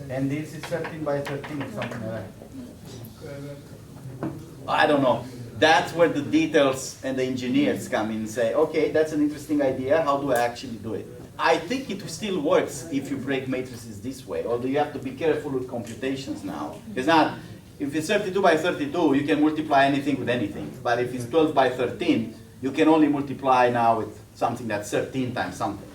And this is 13 by 13, something like that. I don't know. That's where the details and the engineers come in and say, okay, that's an interesting idea. How do I actually do it? I think it still works if you break matrices this way, although you have to be careful with computations now. It's not, if it's 32 by 32, you can multiply anything with anything. But if it's 12 by 13, you can only multiply now with something that's 13 times something.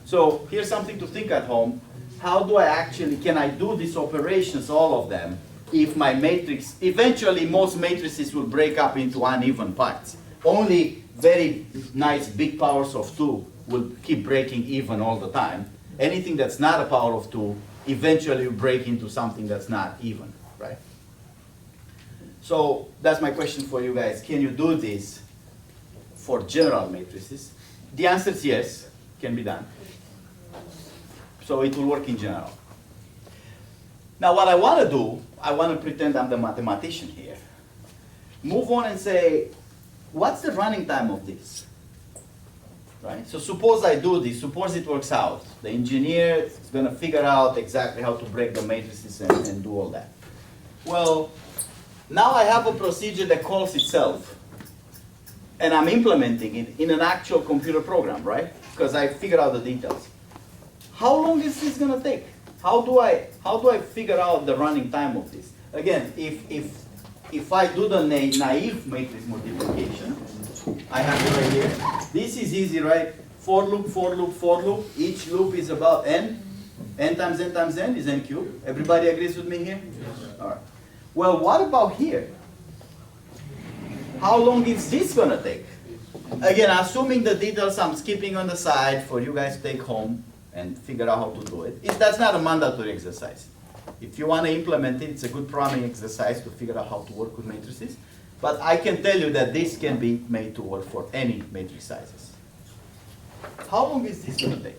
So here's something to think at home. How do I actually, can I do these operations, all of them, if my matrix, eventually most matrices will break up into uneven parts. Only very nice big powers of 2 will keep breaking even all the time. Anything that's not a power of 2 eventually will break into something that's not even, right? So that's my question for you guys. Can you do this for general matrices? The answer is yes, can be done. So it will work in general. Now what I want to do, I want to pretend I'm the mathematician here. Move on and say, what's the running time of this? Right? So suppose I do this, suppose it works out. The engineer is going to figure out exactly how to break the matrices and do all that. Well, now I have a procedure that calls itself. And I'm implementing it in an actual computer program, right? Because I figured out the details. How long is this going to take? how do I figure out the running time of this? Again, if I do the naive matrix multiplication, I have it right here. This is easy, right? For loop, for loop, for loop. Each loop is about n. N times n times n is n cubed. Everybody agrees with me here? Yes. All right. Well, what about here? How long is this going to take? Again, assuming the details I'm skipping on the side for you guys to take home and figure out how to do it. That's not a mandatory exercise. If you want to implement it, it's a good programming exercise to figure out how to work with matrices. But I can tell you that this can be made to work for any matrix sizes. How long is this going to take?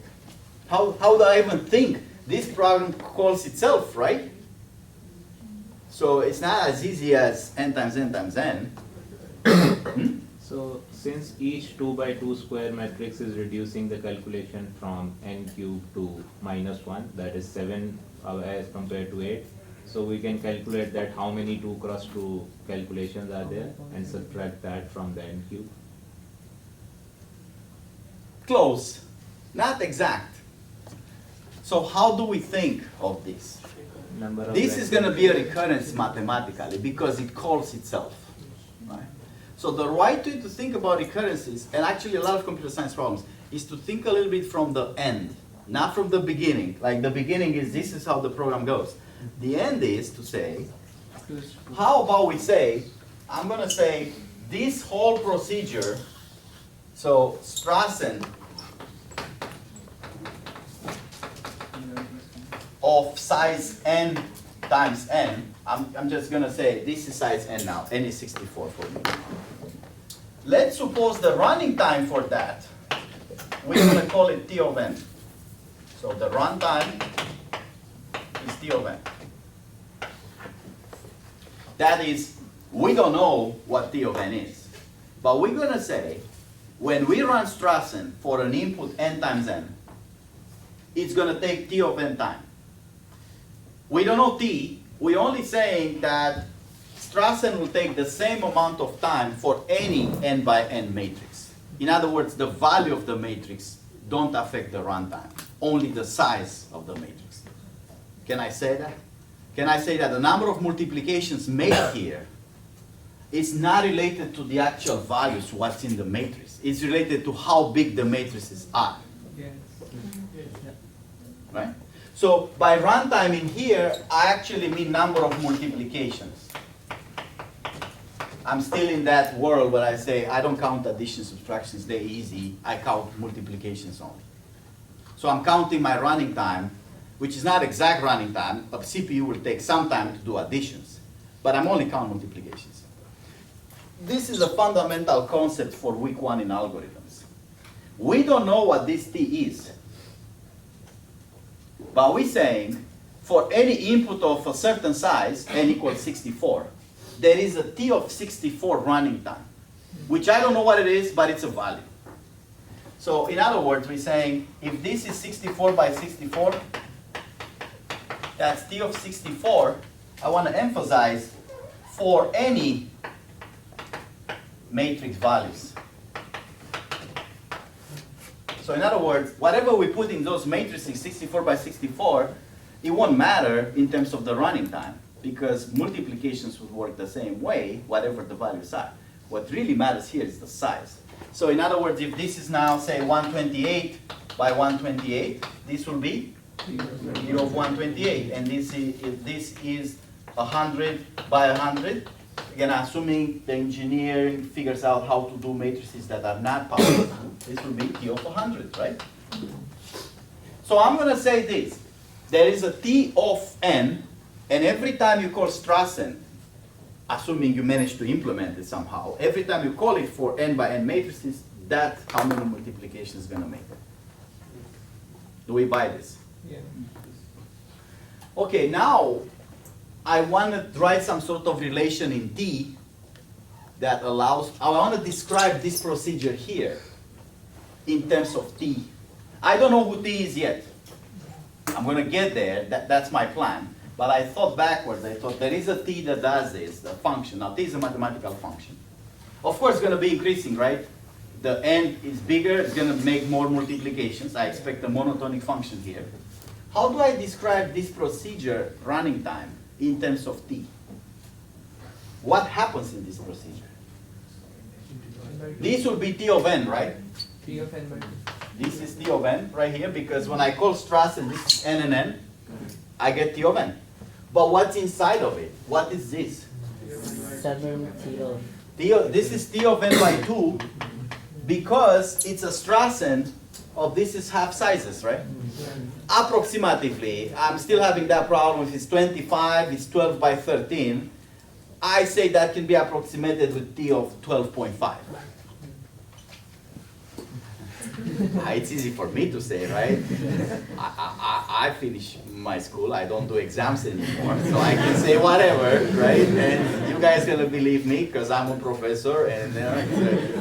How do I even think? This program calls itself, right? So it's not as easy as n times n times n. So since each 2 by 2 square matrix is reducing the calculation from n cubed to -1, that is 7 as compared to 8. So we can calculate that how many 2 cross 2 calculations are there and subtract that from the n cube. Close, not exact. So how do we think of this? Number of This is going to be a recurrence mathematically because it calls itself. Right? So the right way to think about recurrences, and actually a lot of computer science problems, is to think a little bit from the end, not from the beginning. Like the beginning is this is how the program goes. The end is to say, how about we say, I'm going to say this whole procedure, so Strassen of size n times n, I'm just going to say this is size n now, n is 64 for me. Let's suppose the running time for that, we're going to call it T of n. So the runtime is T of n. That is, we don't know what T of n is. But we're going to say, when we run Strassen for an input n times n, it's going to take T of n time. We don't know T, we're only saying that Strassen will take the same amount of time for any n by n matrix. In other words, the value of the matrix don't affect the runtime, only the size of the matrix. Can I say that? Can I say that the number of multiplications made here is not related to the actual values, what's in the matrix. It's related to how big the matrices are. Yes. Right? So by runtime in here, I actually mean number of multiplications. I'm still in that world where I say I don't count addition, subtractions, they're easy. I count multiplications only. So I'm counting my running time, which is not exact running time, but CPU will take some time to do additions. But I'm only counting multiplications. This is a fundamental concept for week 1 in algorithms. We don't know what this T is. But we're saying, for any input of a certain size, n equals 64, there is a T of 64 running time, which I don't know what it is, but it's a value. So in other words, we're saying, if this is 64 by 64, that's T of 64, I want to emphasize, for any matrix values. So in other words, whatever we put in those matrices, 64 by 64, it won't matter in terms of the running time, because multiplications would work the same way, whatever the values are. What really matters here is the size. So in other words, if this is now, say, 128 by 128, this will be T of 128. And this is 100 by 100. Again, assuming the engineer figures out how to do matrices that are not powered, this will be T of 100, right? So I'm going to say this. There is a T of n, and every time you call Strassen, assuming you manage to implement it somehow, every time you call it for n by n matrices, that's how many multiplications is going to make. Do we buy this? Yeah. Okay, now I want to write some sort of relation in T that allows, I want to describe this procedure here in terms of T. I don't know who T is yet. I'm going to get there, that's my plan. But I thought backwards, I thought there is a T that does this, the function. Now T is a mathematical function. Of course it's going to be increasing, right? The n is bigger, it's going to make more multiplications. I expect a monotonic function here. how do I describe this procedure running time in terms of t? What happens in this procedure? This will be t of n, right? T of n by 2. This is t of n right here, because when I call Strassen, this is n and n, I get t of n. But what's inside of it? What is this? 7 This is t of n by 2, because it's a Strassen of this is half sizes, right? Approximatively, I'm still having that problem. If it's 25, it's 12 by 13. I say that can be approximated with t of 12.5. It's easy for me to say, right? I finished my school. I don't do exams anymore, so I can say whatever, right? And you guys gonna believe me because I'm a professor, and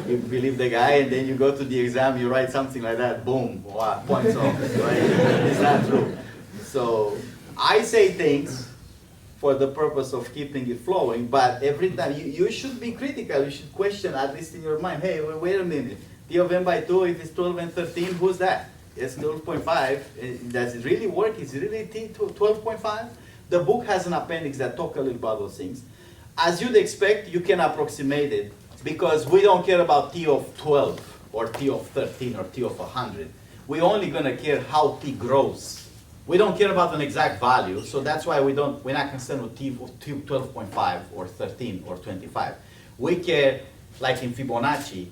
you believe the guy, and then you go to the exam, you write something like that, boom, wow, points off, right? It's not true. So I say things for the purpose of keeping it flowing, but every time you should be critical. You should question, at least in your mind, hey, wait a minute. T of n by 2, if it's 12 and 13, who's that? It's 12.5. Does it really work? Is it really T 12.5? The book has an appendix that talks a little about those things. As you'd expect, you can approximate it because we don't care about T of 12 or T of 13 or T of 100. We're only going to care how T grows. We don't care about an exact value, so that's why we're not concerned with T 12.5 or 13 or 25. We care, like in Fibonacci,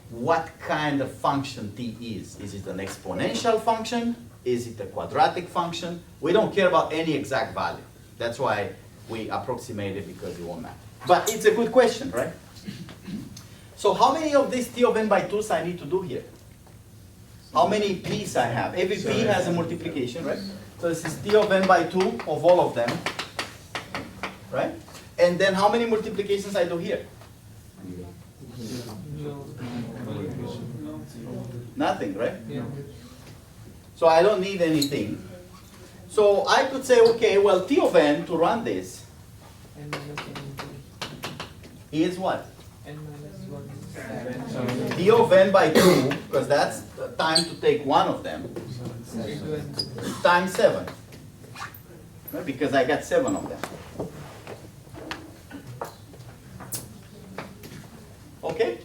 what kind of function t is. Is it an exponential function? Is it a quadratic function? We don't care about any exact value. That's why we approximate it, because it won't matter. But it's a good question, right? So how many of these t of n by 2's I need to do here? How many p's I have? Every p has a multiplication, right? So this is t of n by 2 of all of them, right? And then how many multiplications I do here? Nothing, right? Yeah. So I don't need anything. So I could say, okay, well, T of n to run this N minus 1 is what? N minus 1 7. T of n by 2, because that's the time to take one of them, times 7. Right? Because I got 7 of them. Okay?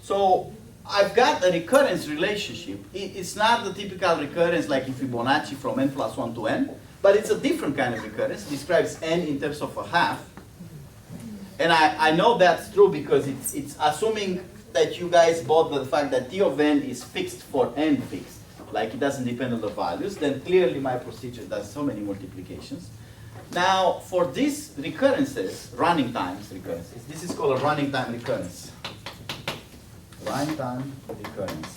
So I've got a recurrence relationship. It's not the typical recurrence like in Fibonacci from n plus 1 to n, but it's a different kind of recurrence. It describes n in terms of a half. And I know that's true because it's assuming that you guys bought the fact that T of n is fixed for n fixed, like it doesn't depend on the values, then clearly my procedure does so many multiplications. Now, for these recurrences, running times recurrences, this is called a running time recurrence. Runtime recurrence.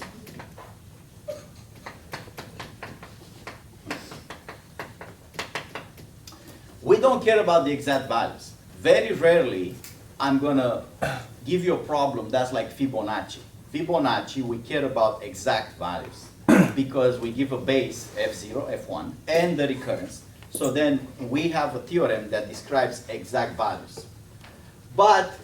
We don't care about the exact values. Very rarely, I'm gonna give you a problem that's like Fibonacci. Fibonacci, we care about exact values because we give a base, F0, F1, and the recurrence. So then we have a theorem that describes exact values. But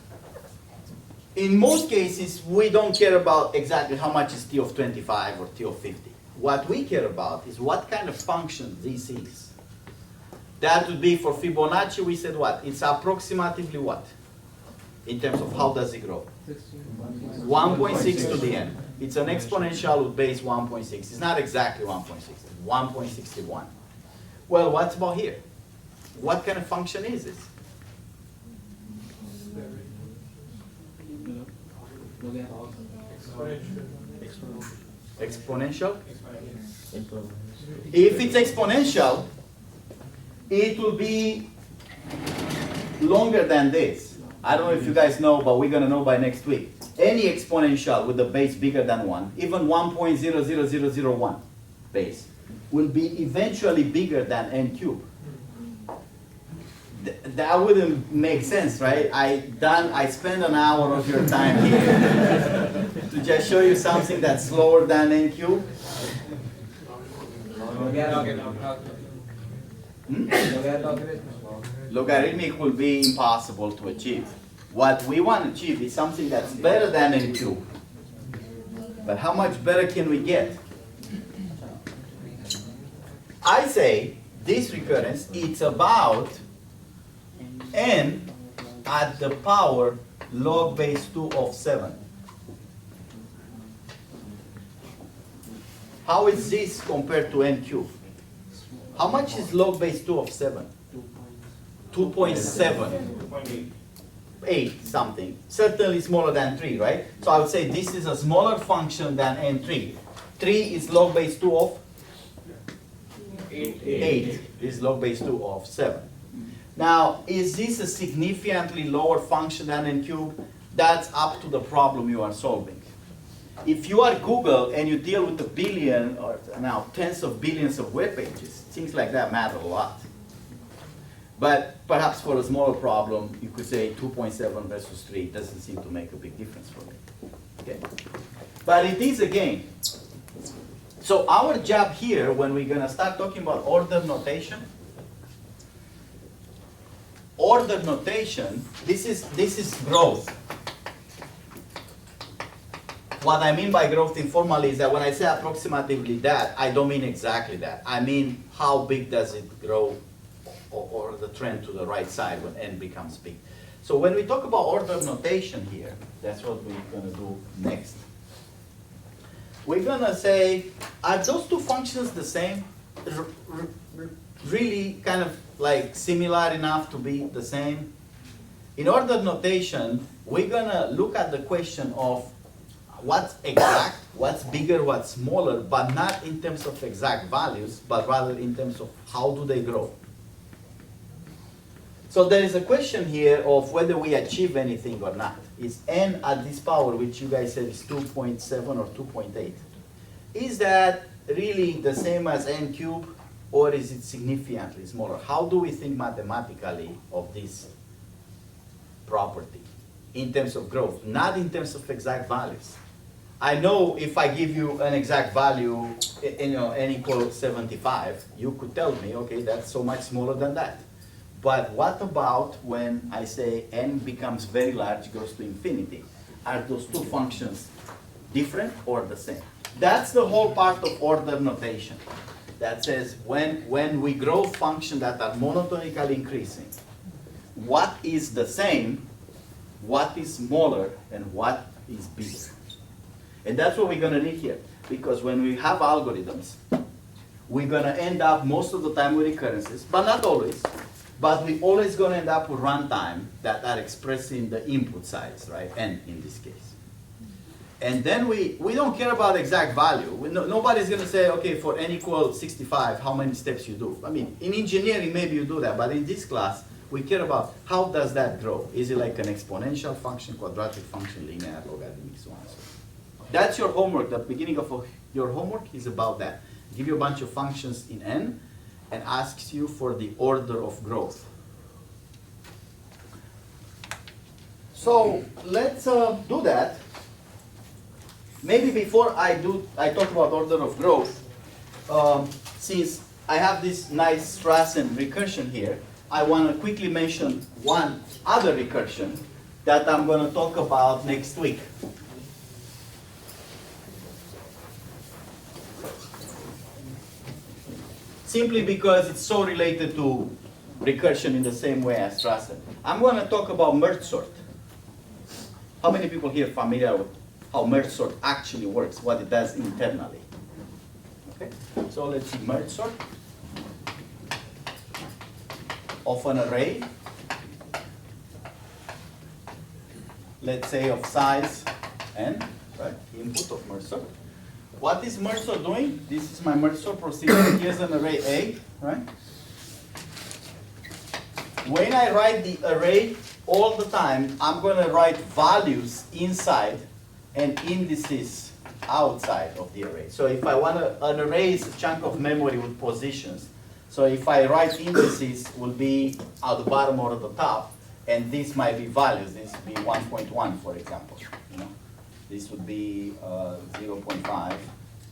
in most cases, we don't care about exactly how much is T of 25 or T of 50. What we care about is what kind of function this is. That would be for Fibonacci, we said what? It's approximately what? In terms of how does it grow? 1.6 to the n. It's an exponential with base 1.6. It's not exactly 1.6, it's 1.61. Well, what about here? What kind of function is this? Exponential? If it's exponential, it will be longer than this. I don't know if you guys know, but we're going to know by next week. Any exponential with a base bigger than 1, even 1.00001 base, will be eventually bigger than n cubed. That wouldn't make sense, right? I spend an hour of your time here to just show you something that's slower than n cubed. Logarithmic will be impossible to achieve. What we want to achieve is something that's better than n cubed. But how much better can we get? I say this recurrence, it's about n at the power log base 2 of 7. How is this compared to n cubed? How much is log base 2 of 7? 2.7. 8 something. Certainly smaller than 3, right? So I would say this is a smaller function than n3. 3 is log base 2 of 8 is log base 2 of 7. Now, is this a significantly lower function than n cubed? That's up to the problem you are solving. If you are Google and you deal with a billion or now tens of billions of web pages, things like that matter a lot. But perhaps for a smaller problem, you could say 2.7 versus 3 doesn't seem to make a big difference for me. Okay? But it is a game. So our job here, when we're going to start talking about order notation, this is growth. What I mean by growth informally is that when I say approximately that, I don't mean exactly that. I mean how big does it grow, or the trend to the right side when n becomes big. So when we talk about order notation here, that's what we're going to do next. We're going to say, are those two functions the same? Really kind of like similar enough to be the same? In order notation, we're going to look at the question of what's exact, what's bigger, what's smaller, but not in terms of exact values, but rather in terms of how do they grow. So there is a question here of whether we achieve anything or not. Is n at this power, which you guys said is 2.7 or 2.8, is that really the same as n cubed, or is it significantly smaller? How do we think mathematically of this property in terms of growth, not in terms of exact values? I know if I give you an exact value, n equals 75, you could tell me, okay, that's so much smaller than that. But what about when I say n becomes very large, goes to infinity? Are those two functions different or the same? That's the whole part of order notation. That says when we grow functions that are monotonically increasing, what is the same, what is smaller, and what is bigger? And that's what we're going to need here. Because when we have algorithms, we're going to end up most of the time with recurrences, but not always. But we're always going to end up with runtime that are expressing the input size, right? N in this case. And then we don't care about exact value. Nobody's going to say, okay, for n equals 65, how many steps you do. I mean, in engineering, maybe you do that. But in this class, we care about how does that grow. Is it like an exponential function, quadratic function, linear, logarithmic, so on and so forth. That's your homework. The beginning of your homework is about that. Give you a bunch of functions in n and asks you for the order of growth. So let's do that. Maybe before I talk about order of growth, since I have this nice Strassen recursion here, I want to quickly mention one other recursion that I'm going to talk about next week. Simply because it's so related to recursion in the same way as Strassen. I'm going to talk about merge sort. How many people here are familiar with how merge sort actually works, what it does internally? Okay, so let's see, merge sort of an array, let's say of size n, right? Input of merge sort. What is merge sort doing? This is my merge sort procedure. Here's an array A, right? When I write the array all the time, I'm going to write values inside and indices outside of the array. So if I want an array is a chunk of memory with positions. So if I write indices, will be at the bottom or at the top, and this might be values. This would be 1.1, for example. You know, this would be 0.5,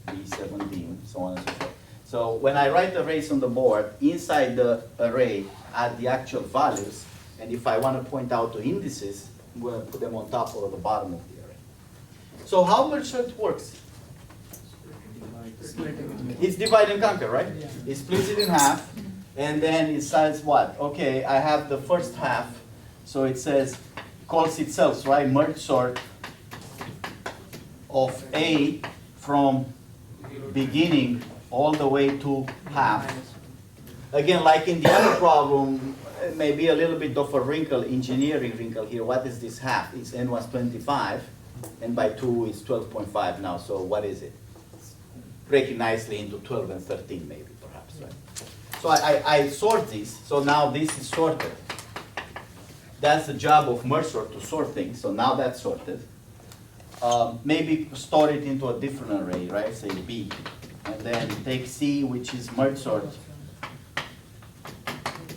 B17, so on and so forth. So when I write arrays on the board, inside the array add the actual values, and if I want to point out the indices, I'm going to put them on top or at the bottom of the array. So how merge sort works? It's divide and conquer, right? It splits it in half, and then it says what? Okay, I have the first half, so it says, calls itself, right? Merge sort of A from beginning all the way to half. Again, like in the other problem, maybe a little bit of a wrinkle, engineering wrinkle here. What is this half? It's n was 25, and by 2 is 12.5 now, so what is it? Break it nicely into 12 and 13 maybe, perhaps, right? So I sort this, so now this is sorted. That's the job of merge sort, to sort things, so now that's sorted. Maybe store it into a different array, right? Say B, and then take C, which is merge sort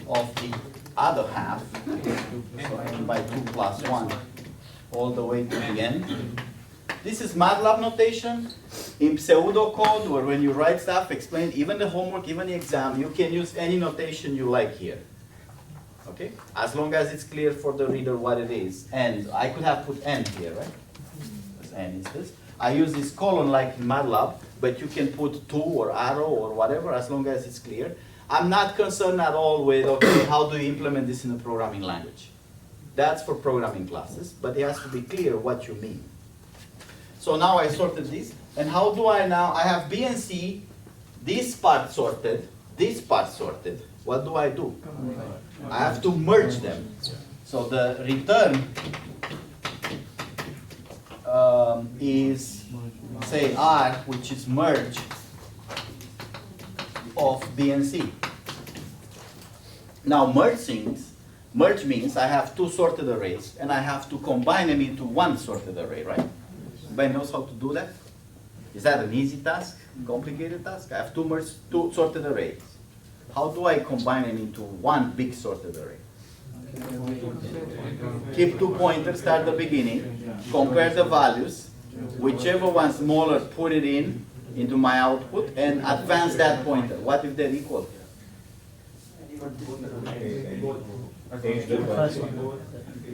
of the other half, so n by 2 plus 1, all the way to the end. This is MATLAB notation. In pseudocode, or when you write stuff, explain, even the homework, even the exam, you can use any notation you like here. Okay? As long as it's clear for the reader what it is. And I could have put n here, right? Because n is this. I use this colon like in MATLAB, but you can put 2 or arrow or whatever, as long as it's clear. I'm not concerned at all with, okay, how do you implement this in a programming language? That's for programming classes, but it has to be clear what you mean. So now I sorted this, and how do I now, I have B and C, this part sorted, this part sorted. What do? I have to merge them. So the return is, say, R, which is merge of B and C. Now merge means I have two sorted arrays, and I have to combine them into one sorted array, right? Everybody knows how to do that? Is that an easy task? Complicated task? I have two sorted arrays. How do I combine them into one big sorted array? Keep 2 pointers, start the beginning, compare the values, whichever one's smaller, put it into my output, and advance that pointer. What if they're equal?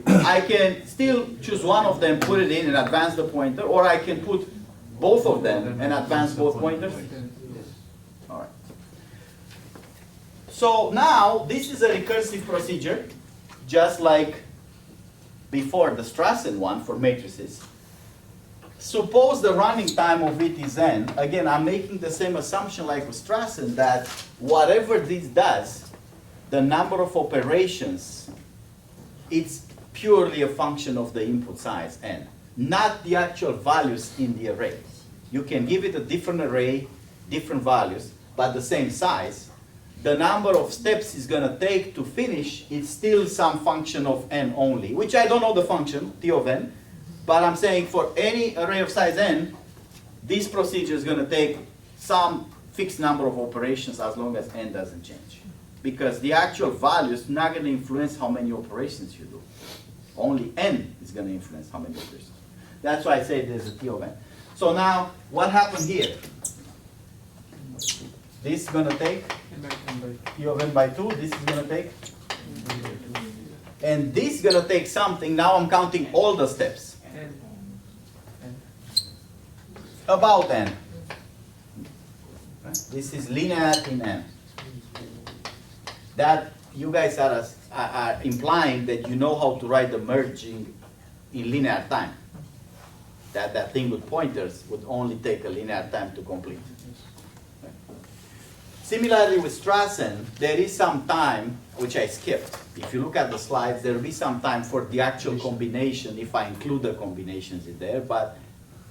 I can still choose one of them, put it in, and advance the pointer, or I can put both of them and advance both pointers. All right. So now this is a recursive procedure, just like before the Strassen one for matrices. Suppose the running time of it is n. Again, I'm making the same assumption like with Strassen, that whatever this does, the number of operations, it's purely a function of the input size n, not the actual values in the array. You can give it a different array, different values, but the same size. The number of steps it's going to take to finish is still some function of n only, which I don't know the function, T of n, but I'm saying for any array of size n, this procedure is going to take some fixed number of operations as long as n doesn't change. Because the actual value is not going to influence how many operations you do. Only n is going to influence how many operations. That's why I say there's a T of n. So now, what happened here? This is going to take T of n by 2. This is going to take. And this is going to take something. Now I'm counting all the steps. About n. This is linear in n. That you guys are implying that you know how to write the merging in linear time. That thing with pointers would only take a linear time to complete. Similarly with Strassen, there is some time, which I skipped. If you look at the slides, there will be some time for the actual combination, if I include the combinations in there, but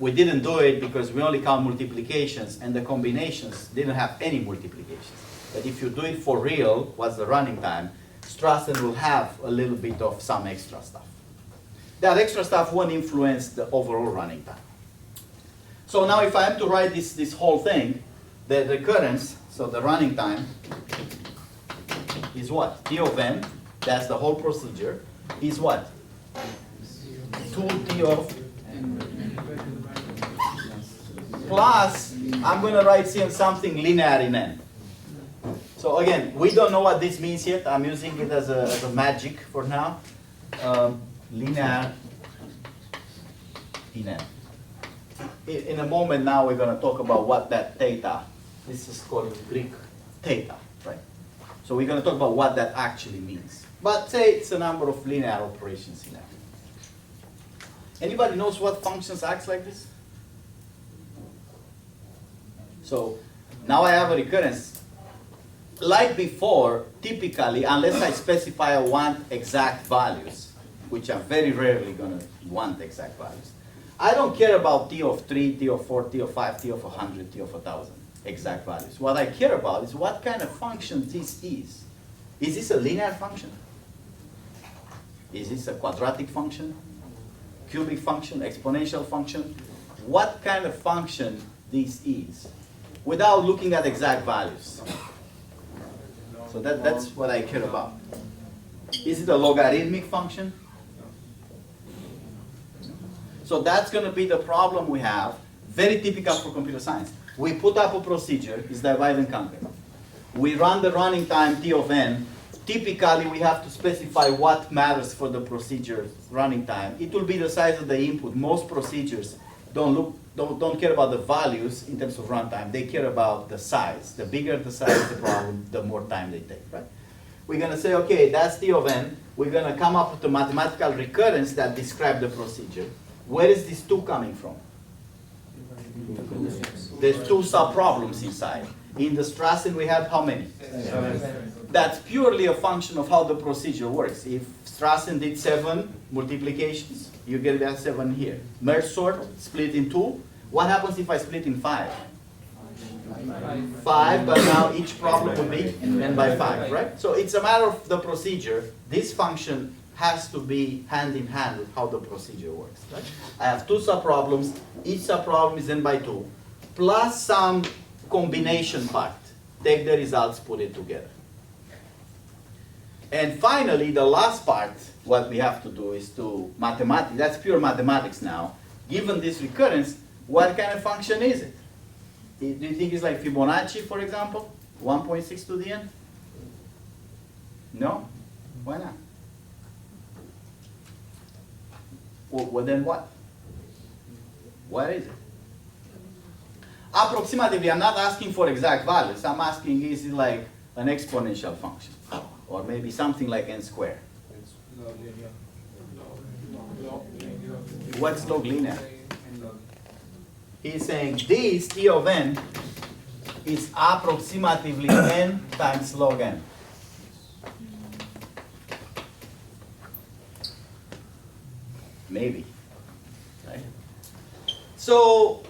we didn't do it because we only count multiplications, and the combinations didn't have any multiplications. But if you do it for real, what's the running time, Strassen will have a little bit of some extra stuff. That extra stuff won't influence the overall running time. So now if I have to write this whole thing, the recurrence, so the running time, is what? T of n, that's the whole procedure, is what? 2t of plus, I'm going to write something linear in n. So again, we don't know what this means yet. I'm using it as a magic for now. Linear in n. In a moment now, we're going to talk about what that theta This is called in Greek theta, right? So we're going to talk about what that actually means. But say it's a number of linear operations in there. Anybody knows what functions act like this? So now I have a recurrence. Like before, typically, unless I specify I want exact values, which I'm very rarely going to want exact values, I don't care about t of 3, t of 4, t of 5, t of 100, t of 1,000 exact values. What I care about is what kind of function this is. Is this a linear function? Is this a quadratic function? Cubic function? Exponential function? What kind of function this is? Without looking at exact values. So that's what I care about. Is it a logarithmic function? So that's going to be the problem we have, very typical for computer science. We put up a procedure, it's divide and conquer. We run the running time t of n. Typically, we have to specify what matters for the procedure running time. It will be the size of the input. Most procedures don't care about the values in terms of runtime. They care about the size. The bigger the size of the problem, the more time they take, right? We're going to say, okay, that's t of n. We're going to come up with a mathematical recurrence that describes the procedure. Where is this 2 coming from? There's 2 sub-problems inside. In the Strassen, we have how many? 7. That's purely a function of how the procedure works. If Strassen did 7 multiplications, you get that 7 here. Merge sort, split in 2. What happens if I split in 5? 5, but now each problem will be n by 5, right? So it's a matter of the procedure. This function has to be hand in hand with how the procedure works, right? I have 2 subproblems. Each subproblem is n by 2, plus some combination part. Take the results, put it together. And finally, the last part, what we have to do is to mathematics. That's pure mathematics now. Given this recurrence, what kind of function is it? Do you think it's like Fibonacci, for example? 1.6 to the n? No? Why not? Well, then what? What is it? Approximately, I'm not asking for exact values. I'm asking, is it like an exponential function? Or maybe something like n squared? What's log linear? He's saying this t of n is approximately n times log n. Maybe, right? So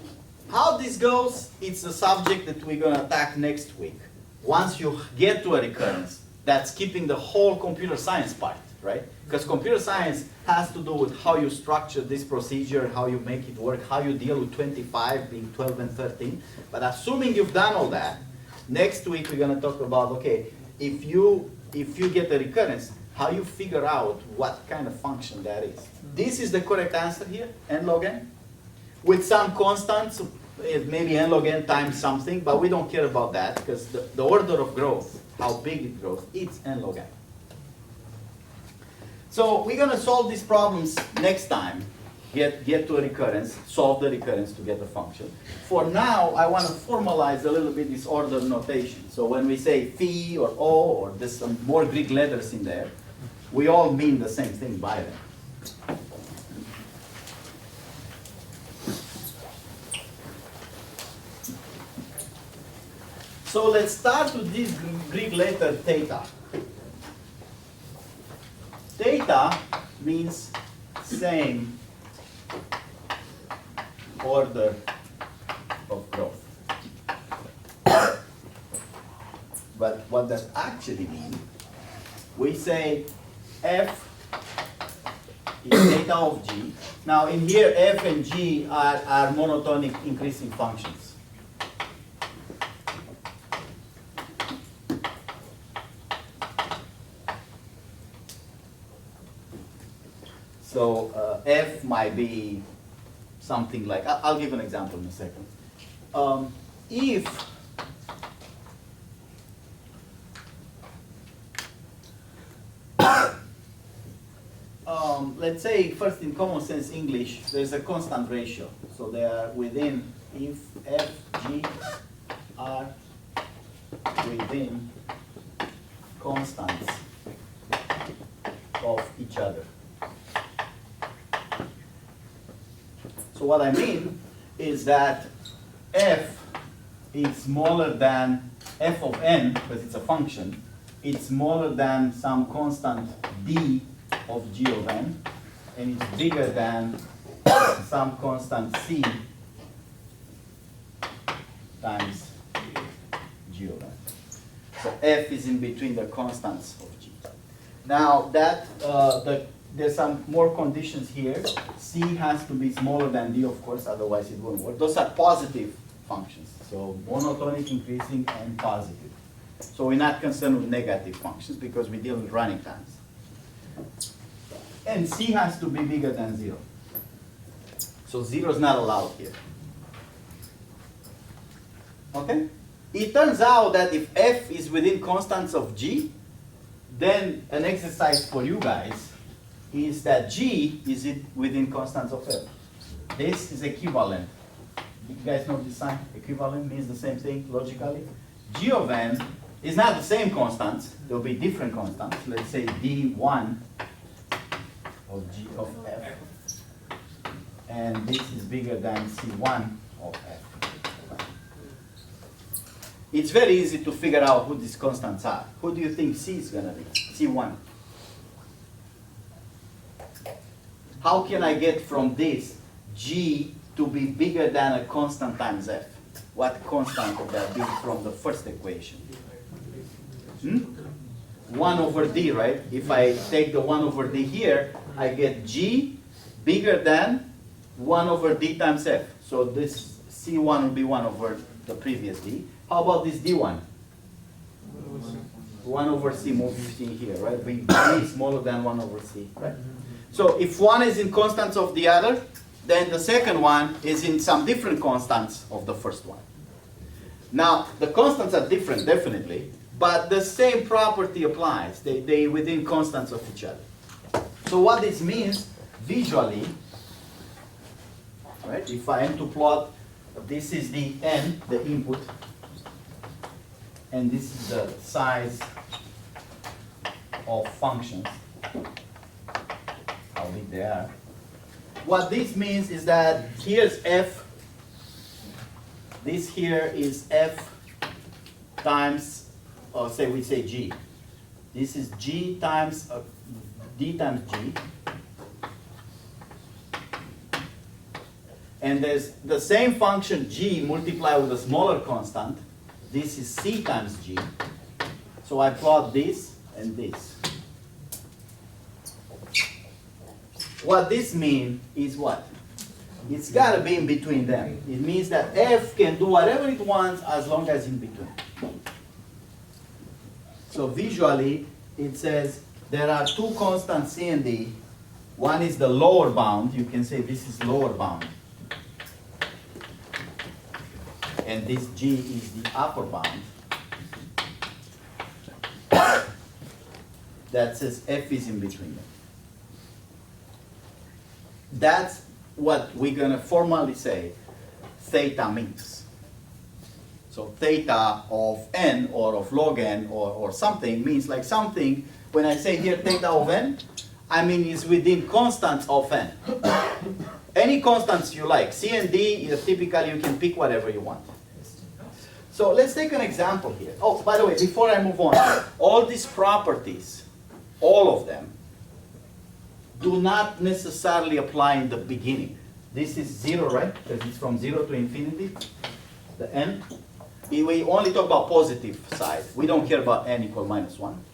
how this goes, it's a subject that we're going to attack next week. Once you get to a recurrence, that's keeping the whole computer science part, right? Because computer science has to do with how you structure this procedure, how you make it work, how you deal with 25 being 12 and 13. But assuming you've done all that, next week we're going to talk about, okay, if you get a recurrence, how you figure out what kind of function that is. This is the correct answer here, n log n. With some constants, maybe n log n times something, but we don't care about that because the order of growth, how big it grows, it's n log n. So we're going to solve these problems next time. Get to a recurrence, solve the recurrence to get a function. For now, I want to formalize a little bit this order notation. So when we say phi or o, or there's some more Greek letters in there, we all mean the same thing by them. So let's start with this Greek letter theta. Theta means same order of growth. But what does actually mean? We say f is theta of g. Now in here, f and g are monotonic increasing functions. So f might be something like, I'll give an example in a second. If let's say first in common sense English, there's a constant ratio. So they are within, if f, g are within constants of each other. So what I mean is that f is smaller than f of n, because it's a function, it's smaller than some constant d of g of n, and it's bigger than some constant c times g of n. So f is in between the constants of g. Now that there's some more conditions here. C has to be smaller than d, of course, otherwise it won't work. Those are positive functions. So monotonic, increasing, and positive. So we're not concerned with negative functions because we deal with running times. And C has to be bigger than 0. So 0 is not allowed here. Okay? It turns out that if f is within constants of g, then an exercise for you guys is that g is within constants of f. This is equivalent. You guys know this sign? Equivalent means the same thing logically. G of n is not the same constants. There will be different constants. Let's say d1 of g of f. And this is bigger than c1 of f. It's very easy to figure out who these constants are. Who do you think c is going to be? c1. How can I get from this g to be bigger than a constant times f? What constant would that be from the first equation? 1 over d, right? If I take the 1 over d here, I get g bigger than 1 over d times f. So this c1 will be 1 over the previous d. How about this d1? 1 over c moves in here, right? B is smaller than 1 over c, right? So if one is in constants of the other, then the second one is in some different constants of the first one. Now, the constants are different, definitely, but the same property applies. They within constants of each other. So what this means visually, right? If I am to plot, this is the n, the input, and this is the size of functions, how big they are. What this means is that here's f, this here is f times, or say we say g. This is g times d times g. And there's the same function g multiplied with a smaller constant. This is c times g. So I plot this and this. What this means is what? It's got to be in between them. It means that f can do whatever it wants as long as in between. So visually, it says there are two constants c and d. One is the lower bound. You can say this is lower bound. And this g is the upper bound. That says f is in between them. That's what we're going to formally say theta means. So theta of n or of log n or something means like something. When I say here theta of n, I mean it's within constants of n. Any constants you like. C and D, typically you can pick whatever you want. So let's take an example here. Oh, by the way, before I move on, all these properties, all of them, do not necessarily apply in the beginning. This is 0, right? Because it's from 0 to infinity, the n. We only talk about positive side. We don't care about n equal minus 1.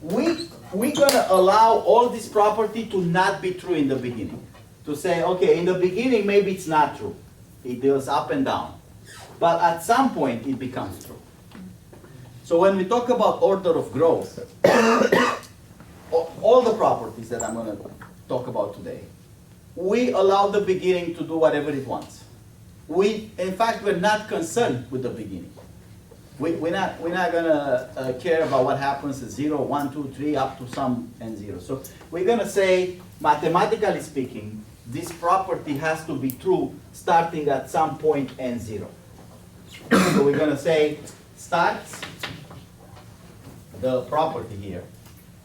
We're going to allow all this property to not be true in the beginning. To say, okay, in the beginning maybe it's not true. It goes up and down. But at some point it becomes true. So when we talk about order of growth, all the properties that I'm going to talk about today, we allow the beginning to do whatever it wants. In fact, we're not concerned with the beginning. We're not going to care about what happens at 0, 1, 2, 3, up to some n0. So we're going to say, mathematically speaking, this property has to be true starting at some point n0. So we're going to say starts the property here,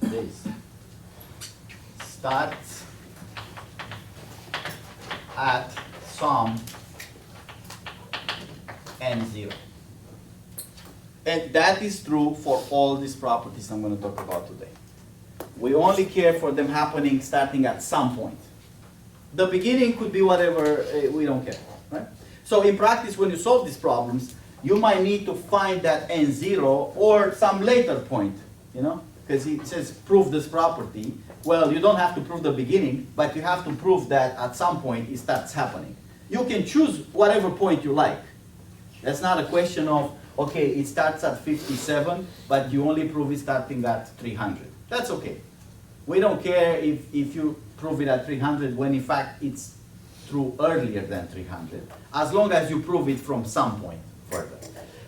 this starts at sum n0. And that is true for all these properties I'm going to talk about today. We only care for them happening starting at some point. The beginning could be whatever, we don't care, right? So in practice, when you solve these problems, you might need to find that n0 or some later point, you know? Because it says prove this property. Well, you don't have to prove the beginning, but you have to prove that at some point it starts happening. You can choose whatever point you like. That's not a question of, okay, it starts at 57, but you only prove it starting at 300. That's okay. We don't care if you prove it at 300 when in fact it's true earlier than 300, as long as you prove it from some point further.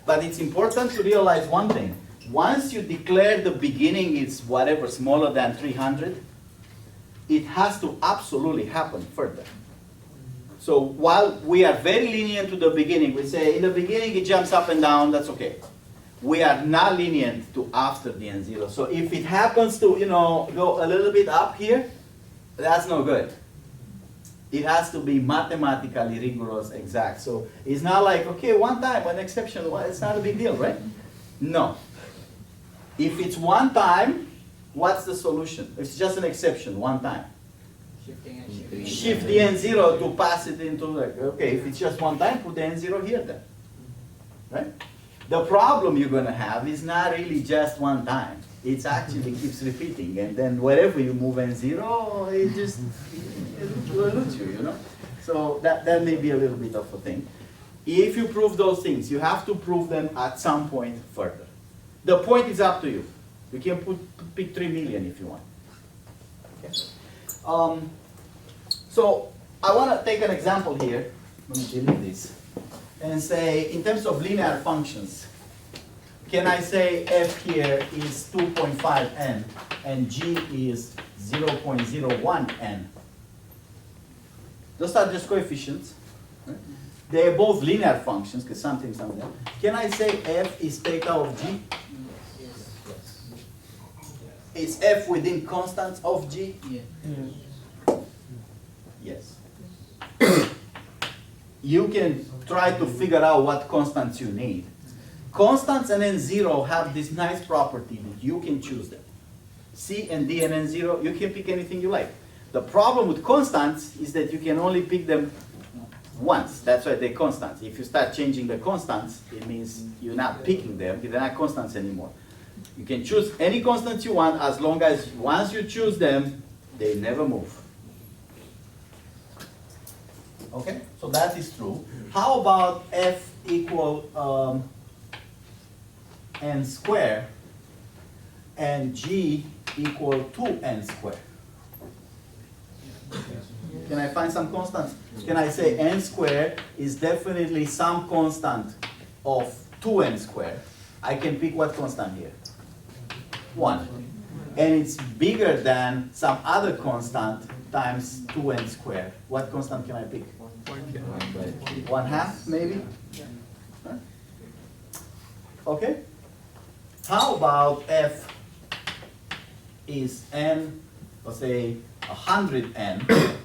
But it's important to realize one thing. Once you declare the beginning is whatever smaller than 300, it has to absolutely happen further. So while we are very lenient to the beginning, we say in the beginning it jumps up and down, that's okay. We are not lenient to after the n0. So if it happens to, go a little bit up here, that's no good. It has to be mathematically rigorous, exact. So it's not like, okay, one time, an exception, well, it's not a big deal, right? No. If it's one time, what's the solution? It's just an exception, one time. Shifting and shifting. Shift the n0 to pass it into, like, okay, if it's just one time, put the n0 here then, right? The problem you're going to have is not really just one time. It actually keeps repeating, and then wherever you move n0, it just will elude you, you know? So that may be a little bit of a thing. If you prove those things, you have to prove them at some point further. The point is up to you. You can pick 3 million if you want. Okay. So I want to take an example here. Let me delete this. And say, in terms of linear functions, can I say f here is 2.5n and g is 0.01n? Those are just coefficients. Right? They're both linear functions, because something. Can I say f is theta of g? Is f within constants of g? Yes. You can try to figure out what constants you need. Constants and n0 have this nice property that you can choose them. C and D and n0, you can pick anything you like. The problem with constants is that you can only pick them once. That's why they're constants. If you start changing the constants, it means you're not picking them. They're not constants anymore. You can choose any constants you want as long as once you choose them, they never move. Okay, so that is true. How about f equal n squared and g equal 2n squared? Can I find some constants? Can I say n squared is definitely some constant of 2n squared? I can pick what constant here? 1. And it's bigger than some other constant times 2n squared. What constant can I pick? 1/2 maybe? Huh? Okay. How about f is n, let's say 100n,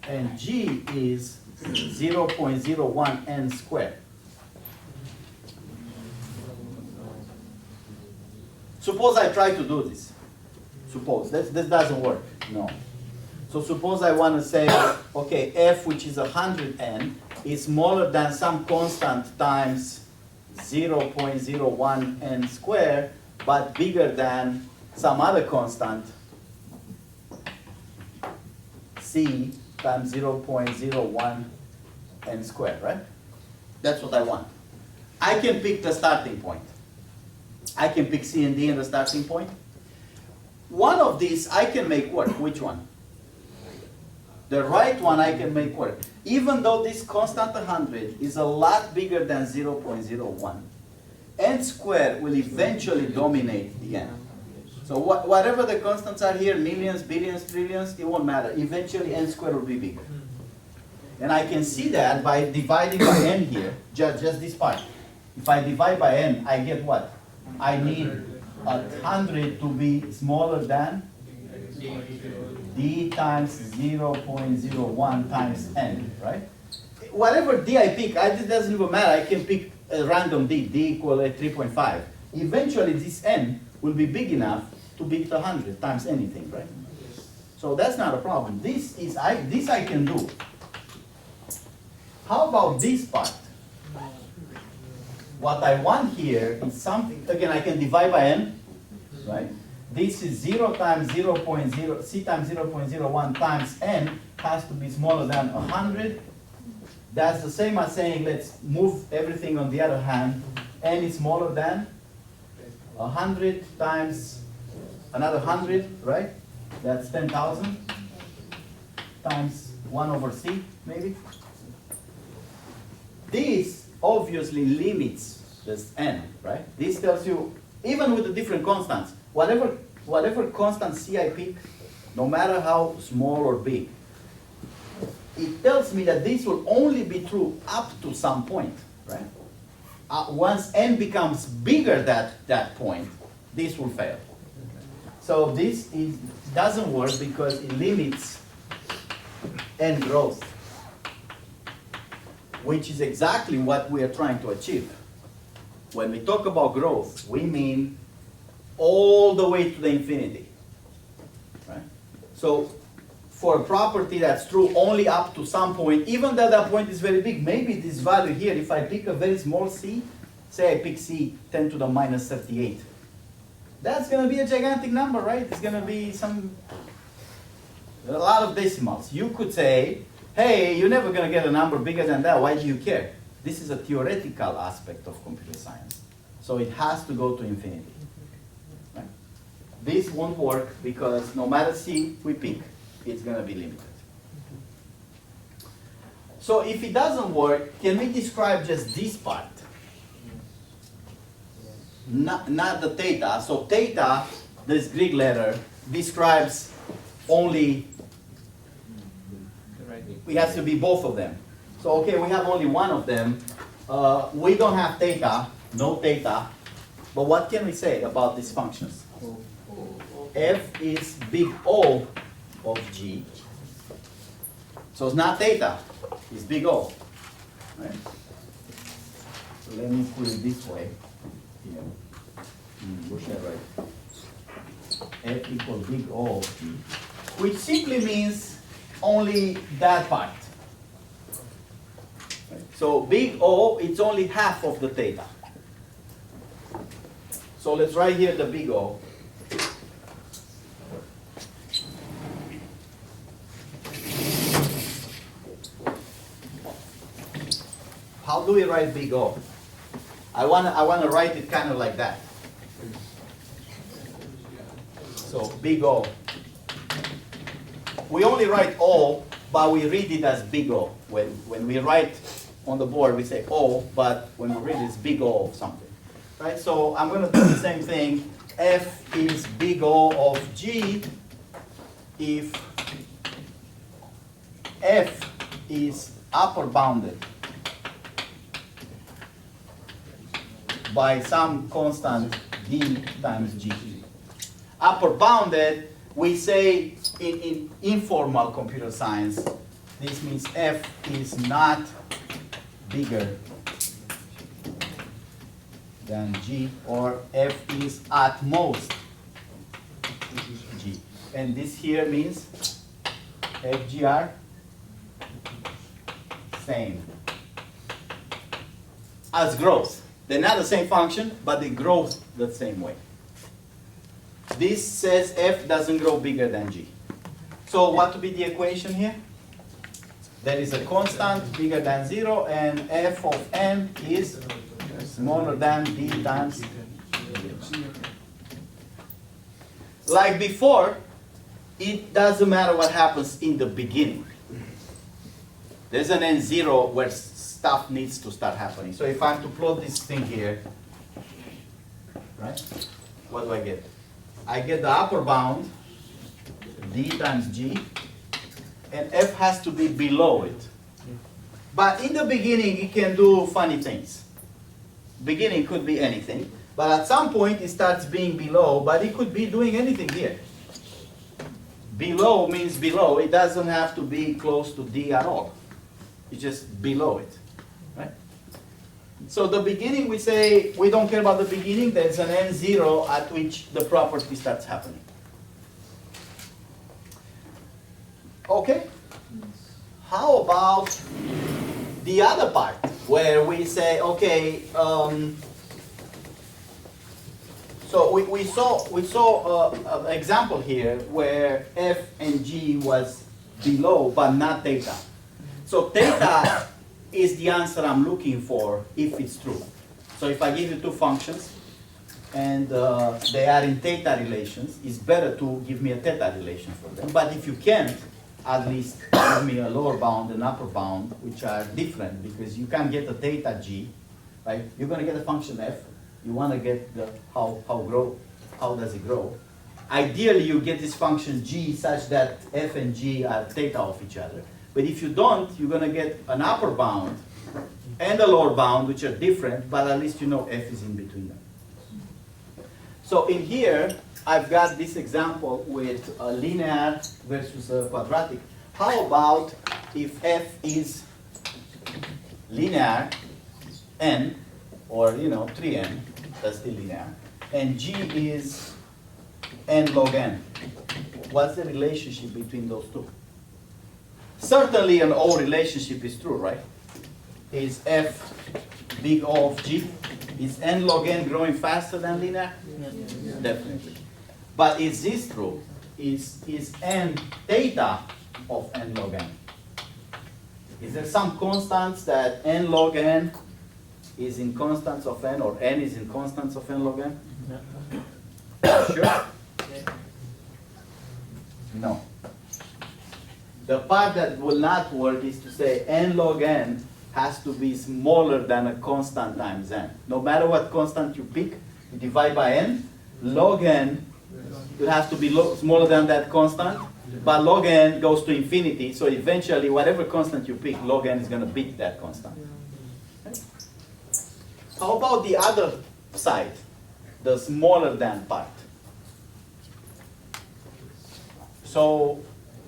and g is 0.01n squared? Suppose I try to do this. Suppose this doesn't work. No. So suppose I want to say, okay, f, which is 100n, is smaller than some constant times 0.01n squared, but bigger than some other constant, c times 0.01n squared, right? That's what I want. I can pick the starting point. I can pick c and d in the starting point. One of these I can make work. Which one? The right one I can make work. Even though this constant 100 is a lot bigger than 0.01, n squared will eventually dominate the n. So whatever the constants are here, millions, billions, trillions, it won't matter. Eventually n squared will be bigger. And I can see that by dividing by n here, just this part. If I divide by n, I get what? I need 100 to be smaller than d times 0.01 times n, right? Whatever d I pick, it doesn't even matter. I can pick a random d equal 3.5. Eventually, this n will be big enough to beat 100 times anything, right? So that's not a problem. This I can do. How about this part? What I want here is something, again, I can divide by n, right? This is 0 times 0.0, c times 0.01 times n has to be smaller than 100. That's the same as saying, let's move everything on the other hand. N is smaller than 100 times another 100, right? That's 10,000 times 1 over c, maybe. This obviously limits this n, right? This tells you, even with the different constants, whatever constant c I pick, no matter how small or big, it tells me that this will only be true up to some point, right? Once n becomes bigger than that point, this will fail. So this doesn't work because it limits n growth, which is exactly what we are trying to achieve. When we talk about growth, we mean all the way to the infinity, right? So for a property that's true only up to some point, even though that point is very big, maybe this value here, if I pick a very small c, say I pick c 10 to the minus 38, that's going to be a gigantic number, right? It's going to be a lot of decimals. You could say, hey, you're never going to get a number bigger than that. Why do you care? This is a theoretical aspect of computer science. So it has to go to infinity. Right? This won't work because no matter c we pick, it's going to be limited. So if it doesn't work, can we describe just this part? Not the theta. So theta, this Greek letter, describes only, it has to be both of them. So okay, we have only one of them. We don't have theta, no theta. But what can we say about these functions? F is big O of G. So it's not theta, it's big O. Right? So let me put it this way. Here. What's that right? F equals big O of G, which simply means only that part. Right? So big O, it's only half of the theta. So let's write here the big O. How do we write big O? I wanna write it kind of like that. So big O. We only write O, but we read it as big O. When we write on the board, we say O, but when we read it, it's big O of something. Right? So I'm gonna do the same thing. F is big O of G if F is upper bounded by some constant d times g. Upper bounded, we say in informal computer science, this means f is not bigger than g, or f is at most g. And this here means fg are same as growth. They're not the same function, but they grow the same way. This says f doesn't grow bigger than g. So what would be the equation here? There is a constant bigger than 0, and f of n is smaller than d times g. Like before, it doesn't matter what happens in the beginning. There's an n0 where stuff needs to start happening. So if I'm to plot this thing here, right, what do I get? I get the upper bound, d times g, and f has to be below it. But in the beginning, it can do funny things. beginning could be anything, but at some point it starts being below, but it could be doing anything here. Below means below. It doesn't have to be close to D at all. It's just below it, right? So the beginning, we say we don't care about the beginning. There's an n0 at which the property starts happening. Okay? How about the other part where we say, okay, so we saw an example here where f and g was below but not theta. So theta is the answer I'm looking for if it's true. So if I give you two functions and they are in theta relations, it's better to give me a theta relation for them. But if you can't, at least give me a lower bound and upper bound, which are different because you can't get a theta g, right? You're going to get a function f. You want to get the how does it grow? Ideally, you get this function g such that f and g are theta of each other. But if you don't, you're going to get an upper bound and a lower bound, which are different, but at least you know f is in between them. So in here, I've got this example with a linear versus a quadratic. How about if f is linear n, or 3n, that's still linear, and g is n log n? What's the relationship between those two? Certainly an O relationship is true, right? Is f big O of g? Is n log n growing faster than linear? Yeah. Definitely. But is this true? Is n theta of n log n? Is there some constants that n log n is in constants of n, or n is in constants of n log n? Sure? No. The part that will not work is to say n log n has to be smaller than a constant times n. No matter what constant you pick, you divide by n, log n, it has to be smaller than that constant, but log n goes to infinity, so eventually whatever constant you pick, log n is going to beat that constant. Okay? How about the other side, the smaller than part? So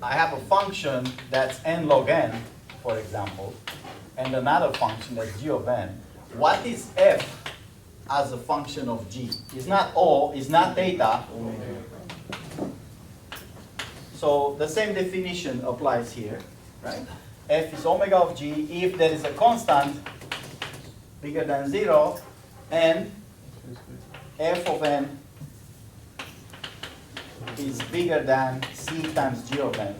I have a function that's n log n, for example, and another function that's g of n. What is f as a function of g? It's not O, it's not theta. So the same definition applies here, right? F is omega of g if there is a constant bigger than 0, and f of n is bigger than c times g of n,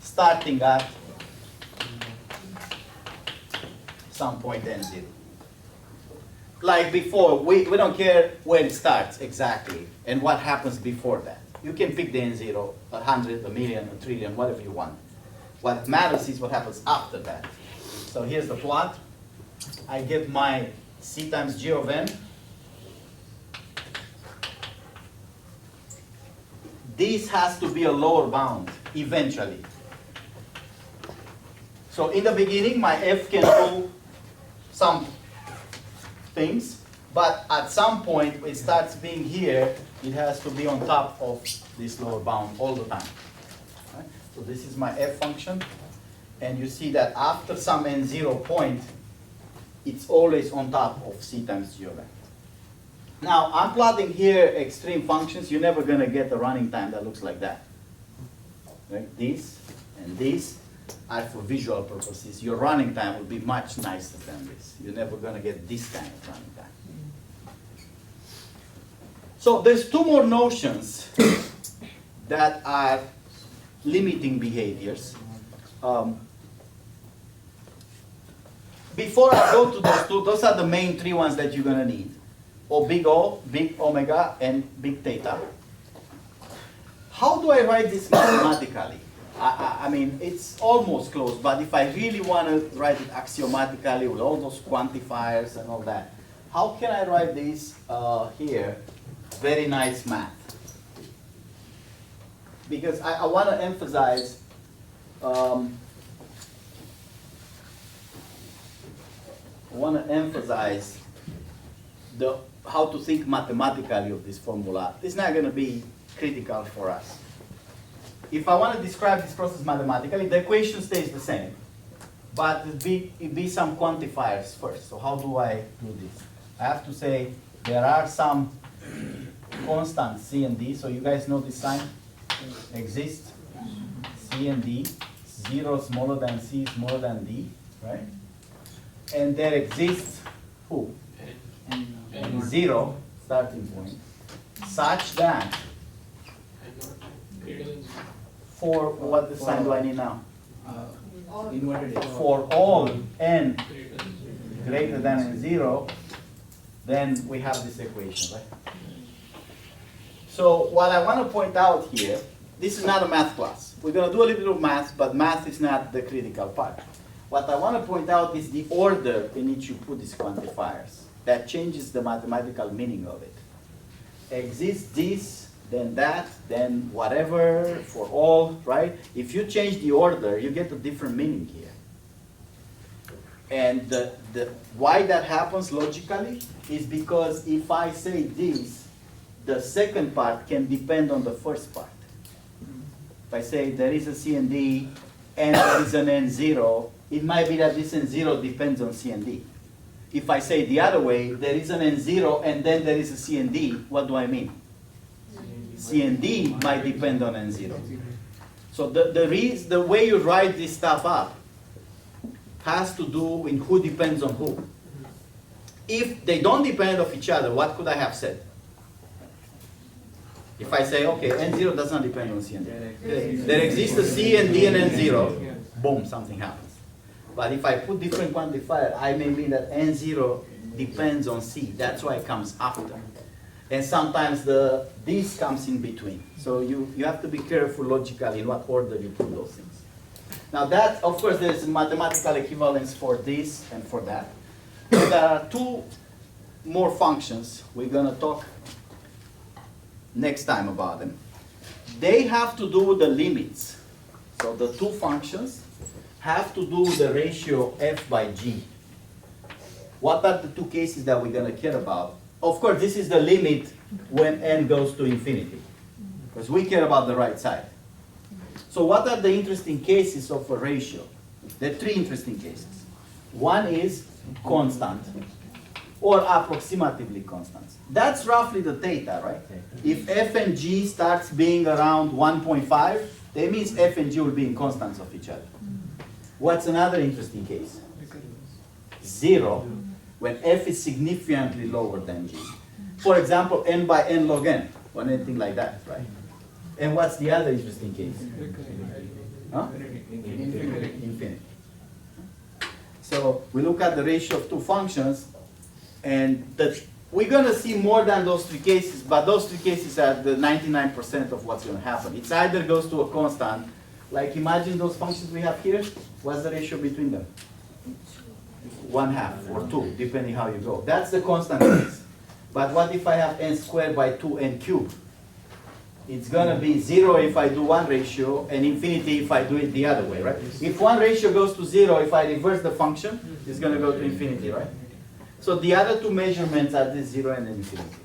starting at some point n0. Like before, we don't care where it starts exactly and what happens before that. You can pick the n0, 100, a million, a trillion, whatever you want. What matters is what happens after that. So here's the plot. I get my c times g of n. This has to be a lower bound eventually. So in the beginning, my f can do some things, but at some point it starts being here, it has to be on top of this lower bound all the time. Right? So this is my f function, and you see that after some n0 point, it's always on top of c times g of n. Now, I'm plotting here extreme functions. You're never going to get a running time that looks like that. Right? This and this are for visual purposes. Your running time will be much nicer than this. You're never going to get this kind of running time. So there's two more notions that are limiting behaviors. Before I go to those two, those are the main three ones that you're going to need. O, big omega, and big theta. How do I write this mathematically? I mean, it's almost close, but if I really want to write it axiomatically with all those quantifiers and all that, how can I write this here? Very nice math. Because I want to emphasize how to think mathematically of this formula. It's not going to be critical for us. If I want to describe this process mathematically, the equation stays the same, but it be some quantifiers first. So how do I do this? I have to say there are some constants C and D. So you guys know this sign exists. C and D, 0 smaller than C, smaller than D, right? And there exists who? 0 starting point, such that for what the sign do I need now? Inverted. For all n greater than n0, then we have this equation, right? So what I want to point out here, this is not a math class. We're going to do a little bit of math, but math is not the critical part. What I want to point out is the order in which you put these quantifiers. That changes the mathematical meaning of it. Exists this, then that, then whatever, for all, right? If you change the order, you get a different meaning here. And why that happens logically is because if I say this, the second part can depend on the first part. If I say there is a C and D and there is an N0, it might be that this N0 depends on C and D. If I say the other way, there is an N0 and then there is a C and D, what do I mean? C and D might depend on N0. So the way you write this stuff up has to do with who depends on who. If they don't depend on each other, what could I have said? If I say, okay, N0 does not depend on C and D. There exists a C and D and N0, boom, something happens. But if I put different quantifier, I may mean that N0 depends on C. That's why it comes after. And sometimes this comes in between. So you have to be careful logically in what order you put those things. Now that, of course, there's mathematical equivalence for this and for that. So there are two more functions. We're going to talk next time about them. They have to do with the limits. So the two functions have to do with the ratio f by g. What are the two cases that we're going to care about? Of course, this is the limit when n goes to infinity, because we care about the right side. So what are the interesting cases of a ratio? There are three interesting cases. One is constant, or approximatively constant. That's roughly the theta, right? If f and g starts being around 1.5, that means f and g will be in constants of each other. What's another interesting case? 0, when f is significantly lower than g. For example, n by n log n, or anything like that, right? And what's the other interesting case? Huh? Infinity. So we look at the ratio of two functions, and we're going to see more than those three cases, but those three cases are the 99% of what's going to happen. It either goes to a constant, like imagine those functions we have here. What's the ratio between them? 1/2 or 2, depending how you go. That's the constant case. But what if I have n squared by 2n cubed? It's going to be 0 if I do one ratio, and infinity if I do it the other way, right? If one ratio goes to 0, if I reverse the function, it's going to go to infinity, right? So the other two measurements are this 0 and infinity.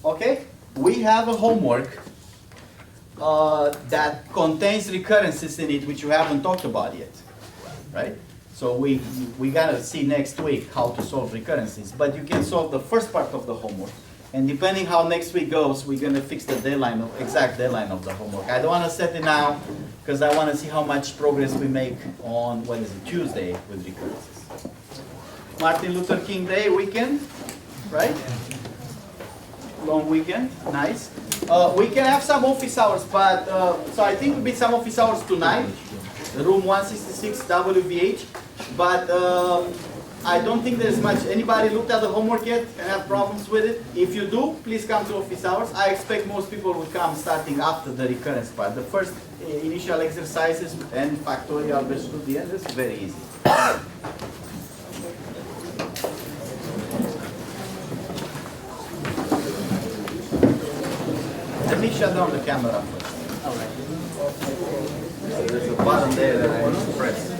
Okay? We have a homework that contains recurrences in it, which we haven't talked about yet, right? So we gotta see next week how to solve recurrences, but you can solve the first part of the homework, and depending how next week goes, we're gonna fix the deadline, exact deadline of the homework. I don't wanna set it now, because I wanna see how much progress we make on, what is it, Tuesday with recurrences. Martin Luther King Day weekend, right? Long weekend, nice. We can have some office hours, but so I think it'll be some office hours tonight, room 166 WVH. But I don't think there's much. Anybody looked at the homework yet and have problems with it? If you do, please come to office hours. I expect most people will come starting after the recurrence part. The first initial exercises and factorial versus to the end is very easy. Let me shut down the camera first. All right. So there's a button there that I want to press.